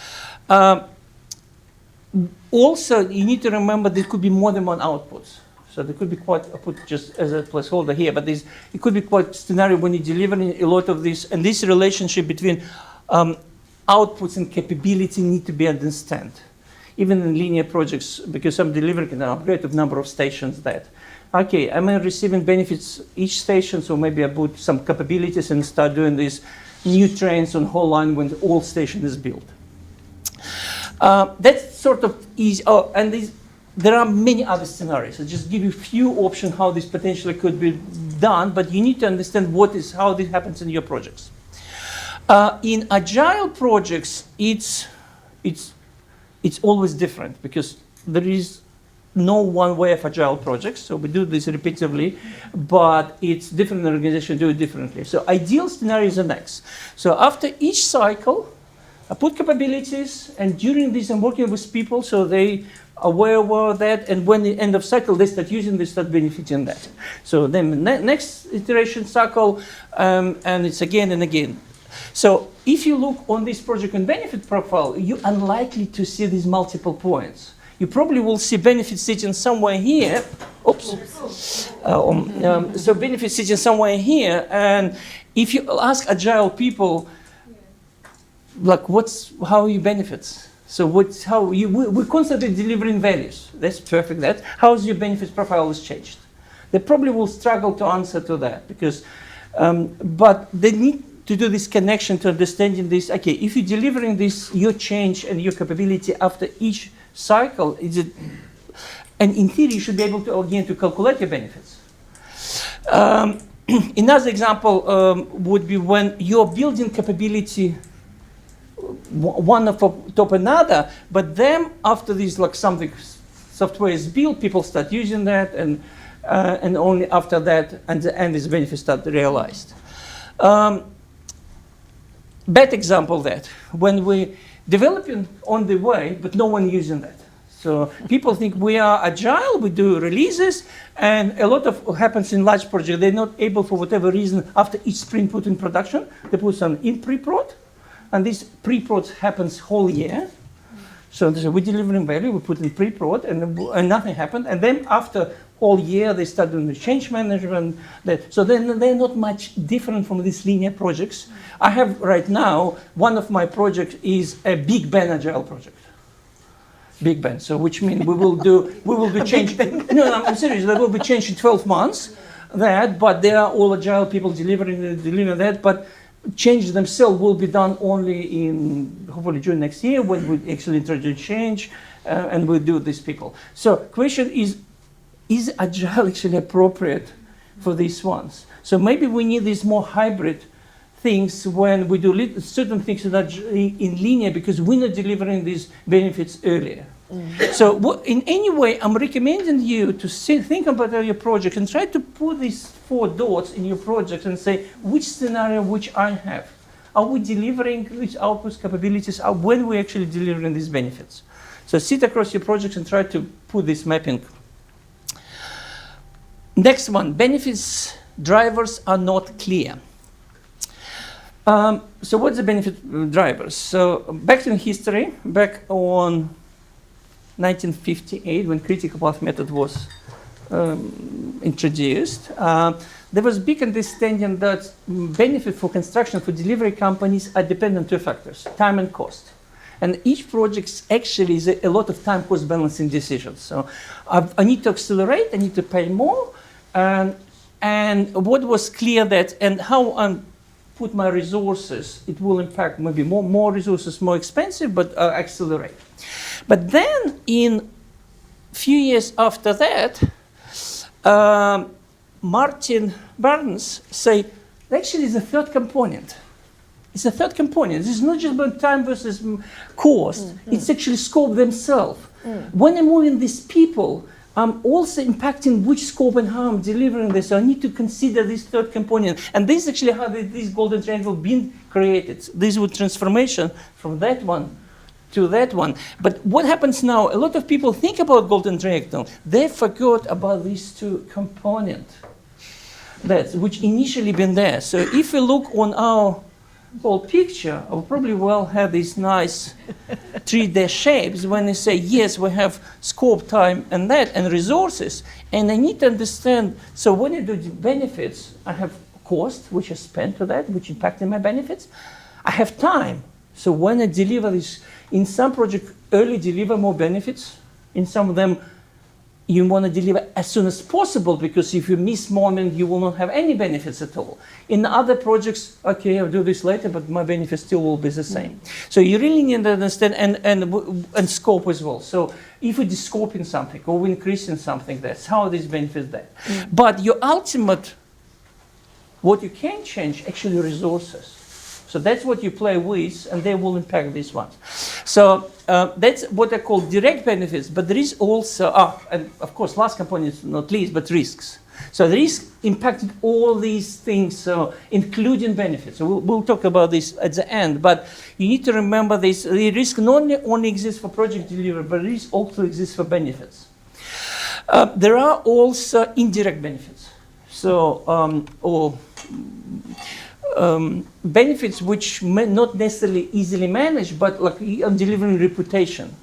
Also, you need to remember there could be more than one outputs. So there could be quite, I put just as a placeholder here, but it could be quite scenario when you're delivering a lot of this, and this relationship between outputs and capability need to be understood. Even in linear projects, because I'm delivering an upgrade of number of stations that, okay, am I receiving benefits each station, so maybe I put some capabilities and start doing these new trains on whole line when the old station is built. That's sort of easy, there are many other scenarios. I just give you a few options how this potentially could be done, but you need to understand how this happens in your projects. In agile projects, it's always different because there is no one way of agile projects. So we do this repetitively, but it's different organizations do it differently. So ideal scenario is the next. So after each cycle, I put capabilities, and during this I'm working with people so they are aware of that, and when the end of cycle they start using, they start benefiting that. So then the next iteration cycle, and it's again and again. So if you look on this project and benefit profile, you're unlikely to see these multiple points. You probably will see benefits sitting somewhere here. Oops. So benefits sitting somewhere here, and if you ask agile people, like, how are your benefits? So we're constantly delivering values. That's perfect. How's your benefits profile has changed? They probably will struggle to answer to that because, but they need to do this connection to understanding this. Okay, if you're delivering this, your change and your capability after each cycle, and in theory, you should be able to again to calculate your benefits. Another example would be when you're building capability, one of top another, but then after this, like something software is built, people start using that, and only after that, and the end is benefits start realized. Bad example that when we developing on the way, but no one using that. So people think we are agile, we do releases, and a lot of what happens in large projects, they're not able for whatever reason after each sprint put in production, they put some in pre-prod, and this pre-prod happens whole year. So we're delivering value, we put in pre-prod, and nothing happened, and then after all year they start doing the change management. So then they're not much different from these linear projects. I have right now, one of my projects is a Big Bang Agile project. Big Bang, so which means we will do change. No, I'm serious, there will be change in 12 months. that, but they are all agile people delivering that, but change themselves will be done only in, hopefully, June next year when we actually introduce change and we'll do these people. So question is agile actually appropriate for these ones? So maybe we need these more hybrid things when we do certain things in linear because we're not delivering these benefits earlier. So in any way, I'm recommending you to think about your project and try to put these 4 dots in your project and say, which scenario which I have? Are we delivering these outputs, capabilities? When we actually delivering these benefits? So sit across your projects and try to put this mapping. Next one, benefits drivers are not clear. So what's the benefit drivers? So back in history, back on 1958, when critical path method was introduced, there was big understanding that benefit for construction for delivery companies are dependent on 2 factors, time and cost. And each project actually is a lot of time cost balancing decisions. So I need to accelerate, I need to pay more, and what was clear that, and how I put my resources, it will impact maybe more resources, more expensive, but accelerate. But then in few years after that, Martin Barnes say, actually it's a third component. It's a third component. It's not just about time versus cost. It's actually scope themselves. When I'm moving these people, I'm also impacting which scope and how I'm delivering this. So I need to consider this third component. And this is actually how this golden triangle been created. This was transformation from that one to that one. But what happens now, a lot of people think about golden triangle. They forgot about these 2 components, which initially been there. So if we look on our whole picture, I will probably well have these nice 3D shapes when they say, yes, we have scope, time, and that, and resources. And I need to understand, so when I do benefits, I have cost, which I spend to that, which impacted my benefits. I have time. So when I deliver this, in some projects, early deliver more benefits. In some of them, you want to deliver as soon as possible, because if you miss moment, you will not have any benefits at all. In other projects, okay, I'll do this later, but my benefits still will be the same. So you really need to understand, and scope as well. So if we're scoping something or we're increasing something, that's how these benefits there. But your ultimate, what you can change, actually resources. So that's what you play with, and they will impact these ones. So that's what I call direct benefits, but there is also, and of course, last component is not least, but risks. So the risk impacted all these things, so including benefits. So we'll talk about this at the end, but you need to remember this, the risk not only exists for project delivery, but the risk also exists for benefits. There are also indirect benefits. So, benefits which may not necessarily easily managed, but like I'm delivering reputation.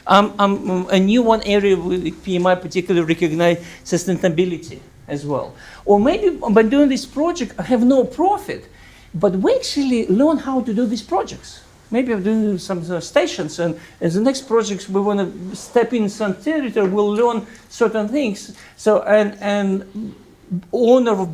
A new one area with PMI particularly recognize sustainability as well. Or maybe by doing this project, I have no profit, but we actually learn how to do these projects. Maybe I'm doing some stations, and as the next projects we want to step in some territory, we'll learn certain things. So and owner of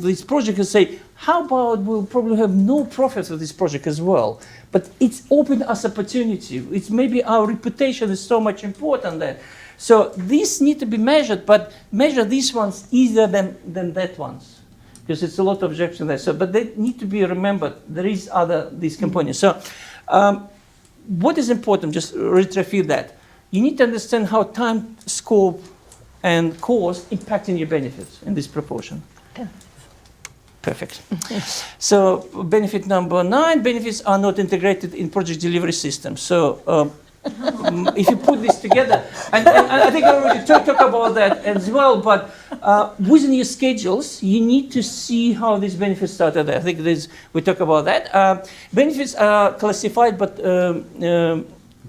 this project can say, how about we'll probably have no profit of this project as well, but it's opened us opportunity. It's maybe our reputation is so much important there. So these need to be measured, but measure these ones easier than that ones, because it's a lot of objection there. So, but they need to be remembered. There is these components. So what is important, just retrofit that. You need to understand how time, scope, and cost impacting your benefits in this proportion. Yeah. Perfect. So benefit number 9, benefits are not integrated in project delivery systems. So if you put this together, and I think I already talked about that as well, but within your schedules, you need to see how these benefits started. I think we talk about that. Benefits are classified, but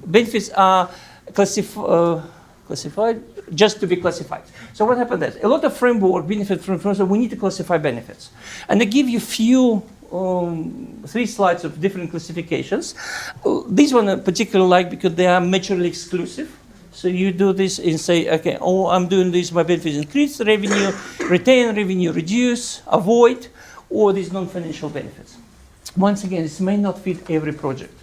benefits are classified just to be classified. So what happened is, a lot of framework benefit from so we need to classify benefits. And I give you few 3 slides of different classifications. These one I particularly like because they are mutually exclusive. So you do this and say, okay, oh, I'm doing this, my benefits increase revenue, retain revenue, reduce, avoid, or these non-financial benefits. Once again, this may not fit every project.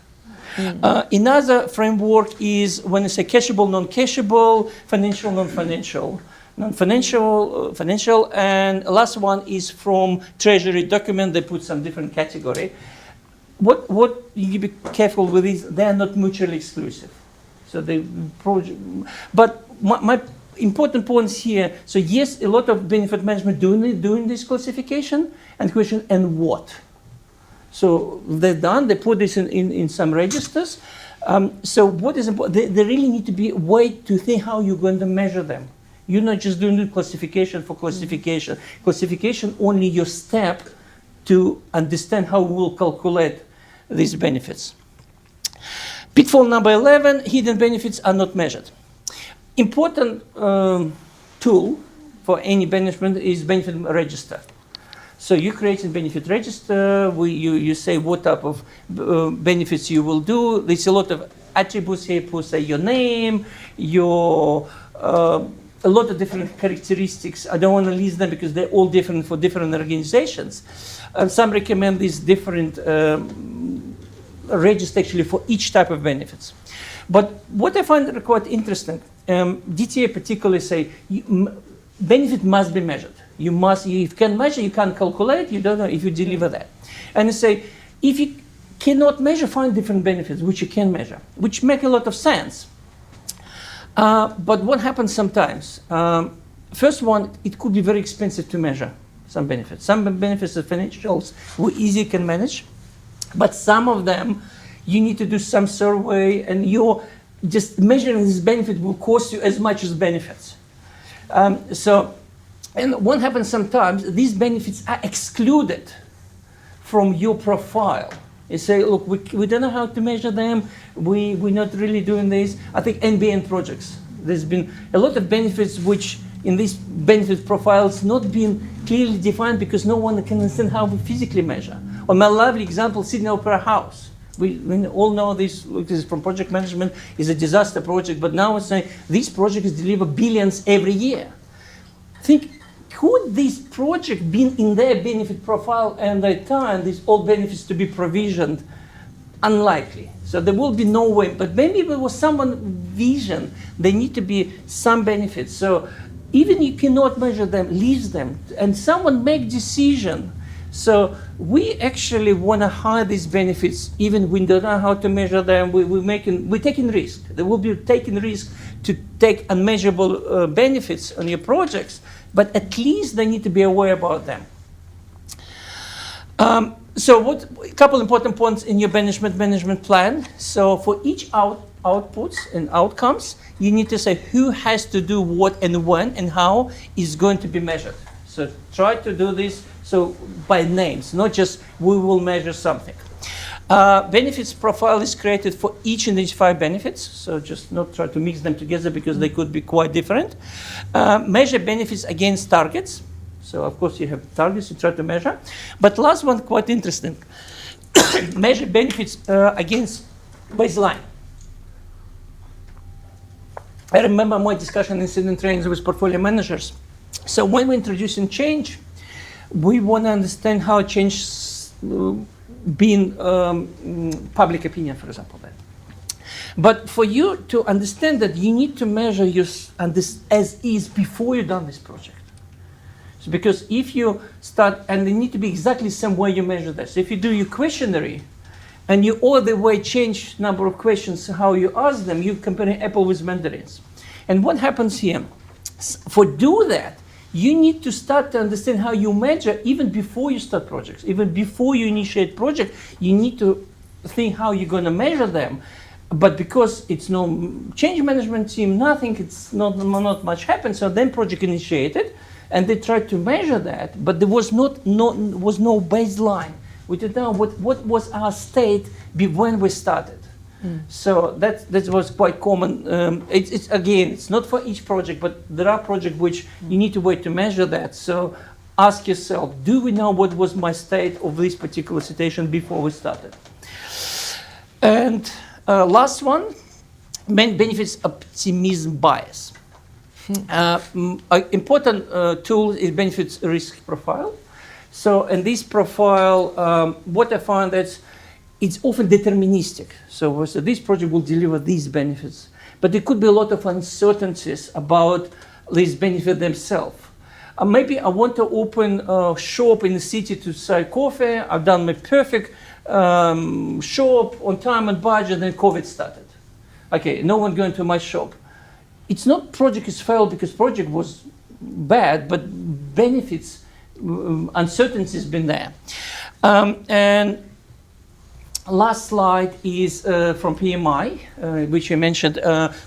Another framework is when you say cashable, non-cashable, financial, non-financial. Non-financial, financial, and last one is from Treasury document. They put some different category. What you be careful with is they are not mutually exclusive. So the project, but my important points here. So yes, a lot of benefit management doing this classification and question and what. So they're done. They put this in some registers. So what is important? They really need to be a way to think how you're going to measure them. You're not just doing the classification for classification. Classification only your step to understand how we will calculate these benefits. Pitfall number 11, hidden benefits are not measured. Important tool for any management is benefit register. So you create a benefit register, you say what type of benefits you will do. There's a lot of attributes here, per se your name, your a lot of different characteristics. I don't want to list them because they're all different for different organizations. Some recommend these different registers actually for each type of benefits. But what I find quite interesting, DTA particularly say benefit must be measured. You can measure, you can't calculate, you don't know if you deliver that. And they say, if you cannot measure, find different benefits which you can measure, which make a lot of sense. But what happens sometimes? First one, it could be very expensive to measure some benefits. Some benefits of financials we easily can manage, but some of them you need to do some survey, and you're just measuring this benefit will cost you as much as benefits. And what happens sometimes, these benefits are excluded from your profile. You say, look, we don't know how to measure them. We're not really doing this. I think NBN projects, there's been a lot of benefits which in these benefit profiles not been clearly defined because no one can understand how we physically measure. Or my lovely example, Sydney Opera House. We all know this is from project management, is a disaster project, but now we're saying these projects deliver billions every year. Think, could this project been in their benefit profile and they time these all benefits to be provisioned? Unlikely. So there will be no way, but maybe if there was someone vision, there need to be some benefits. So even you cannot measure them, leave them, and someone make decision. So we actually want to hide these benefits, even we don't know how to measure them. We're taking risk. There will be taking risk to take unmeasurable benefits on your projects, but at least they need to be aware about them. So a couple important points in your management plan. So for each outputs and outcomes, you need to say who has to do what and when and how is going to be measured. So try to do this so by names, not just we will measure something. Benefits profile is created for each identified benefits, so just not try to mix them together because they could be quite different. Measure benefits against targets. So of course you have targets you try to measure. But last one, quite interesting. Measure benefits against baseline. I remember my discussion in Sydney trainings with portfolio managers. So when we're introducing change, we want to understand how change being public opinion, for example. Then. But for you to understand that, you need to measure this as is before you've done this project. So because if you start, and they need to be exactly the same way you measure this. If you do your questionnaire, and you all the way change number of questions, how you ask them, you're comparing apple with mandarins. And what happens here? For do that, you need to start to understand how you measure even before you start projects. Even before you initiate project, you need to think how you're going to measure them. But because it's no change management team, nothing, it's not much happened. So then project initiated, and they tried to measure that, but there was no baseline. We didn't know what was our state when we started. So that was quite common. It's not for each project, but there are projects which you need to wait to measure that. So ask yourself, do we know what was my state of this particular situation before we started? And last one, benefits optimism bias. An important tool is benefits risk profile. So in this profile, what I find that it's often deterministic. So this project will deliver these benefits, but there could be a lot of uncertainties about these benefits themselves. Maybe I want to open a shop in the city to sell coffee. I've done my perfect shop on time and budget, and COVID started. Okay, no one going to my shop. It's not project is failed because project was bad, but benefits, uncertainties been there. And last slide is from PMI, which you mentioned,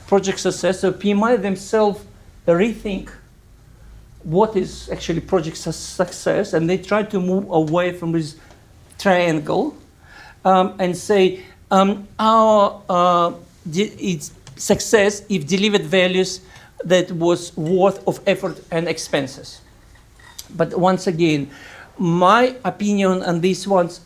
project success. So PMI themselves rethink what is actually project success, and they try to move away from this triangle and say it's success if delivered values that was worth of effort and expenses. But once again, my opinion on these ones,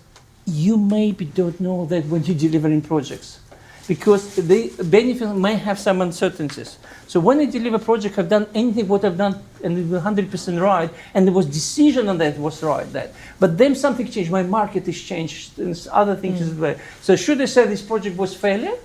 you maybe don't know that when you deliver in projects, because the benefit may have some uncertainties. So when I deliver a project, I've done anything what I've done and it was 100% right, and there was decision on that was right. But then something changed, my market is changed, and other things as well. So should I say this project was failure?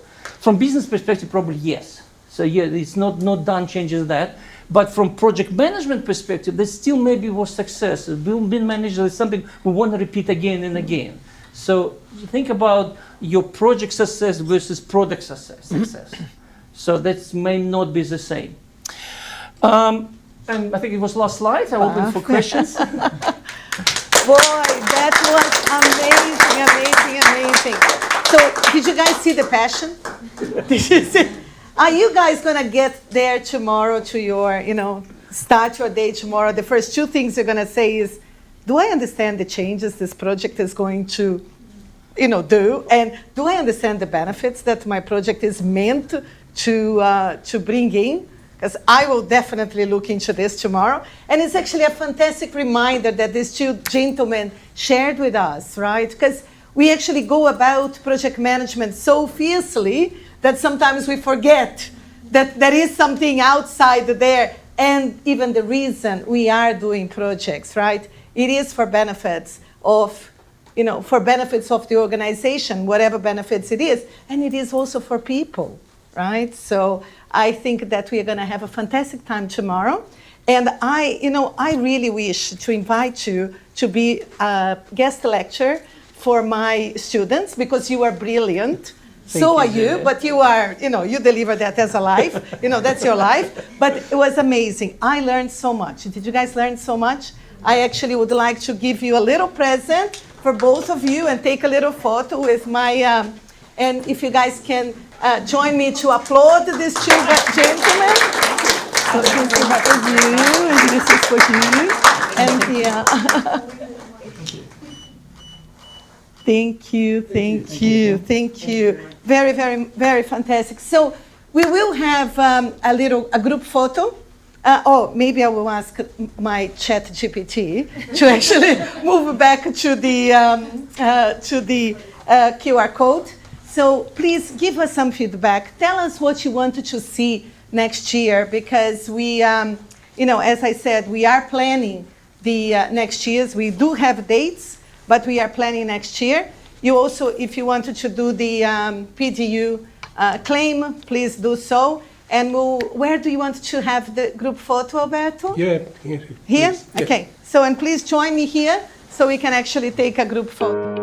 From business perspective, probably yes. So yeah, it's not done changes that. But from project management perspective, there still maybe was success. Being managed is something we want to repeat again and again. So think about your project success versus product success. So that may not be the same. And I think it was last slide. I open for questions. Boy, that was amazing. So did you guys see the passion? Did you see? Are you guys going to get there tomorrow to your, start your day tomorrow? The first two things you're going to say is, do I understand the changes this project is going to, do? And do I understand the benefits that my project is meant to bring in? Because I will definitely look into this tomorrow. And it's actually a fantastic reminder that these two gentlemen shared with us, right? Because we actually go about project management so fiercely that sometimes we forget that there is something outside there, and even the reason we are doing projects, right? It is for benefits of, the organization, whatever benefits it is, and it is also for people, right? So I think that we are going to have a fantastic time tomorrow, and I really wish to invite you to be a guest lecturer for my students, because you are brilliant. So are you, but you are, you deliver that as a life. That's your life. But it was amazing. I learned so much. Did you guys learn so much? I actually would like to give you a little present for both of you and take a little photo with my, and if you guys can join me to applaud these two gentlemen. So this is for you, and this is for you. And yeah. Thank you. Very, very, very fantastic. So we will have a group photo. Maybe I will ask my chat GPT to actually move back to the QR code. So please give us some feedback. Tell us what you wanted to see next year, because we, as I said, we are planning the next years. We do have dates, but we are planning next year. You also, if you wanted to do the PDU claim, please do so. And where do you want to have the group photo, Alberto? Here? Here? Okay. So, and please join me here so we can actually take a group photo.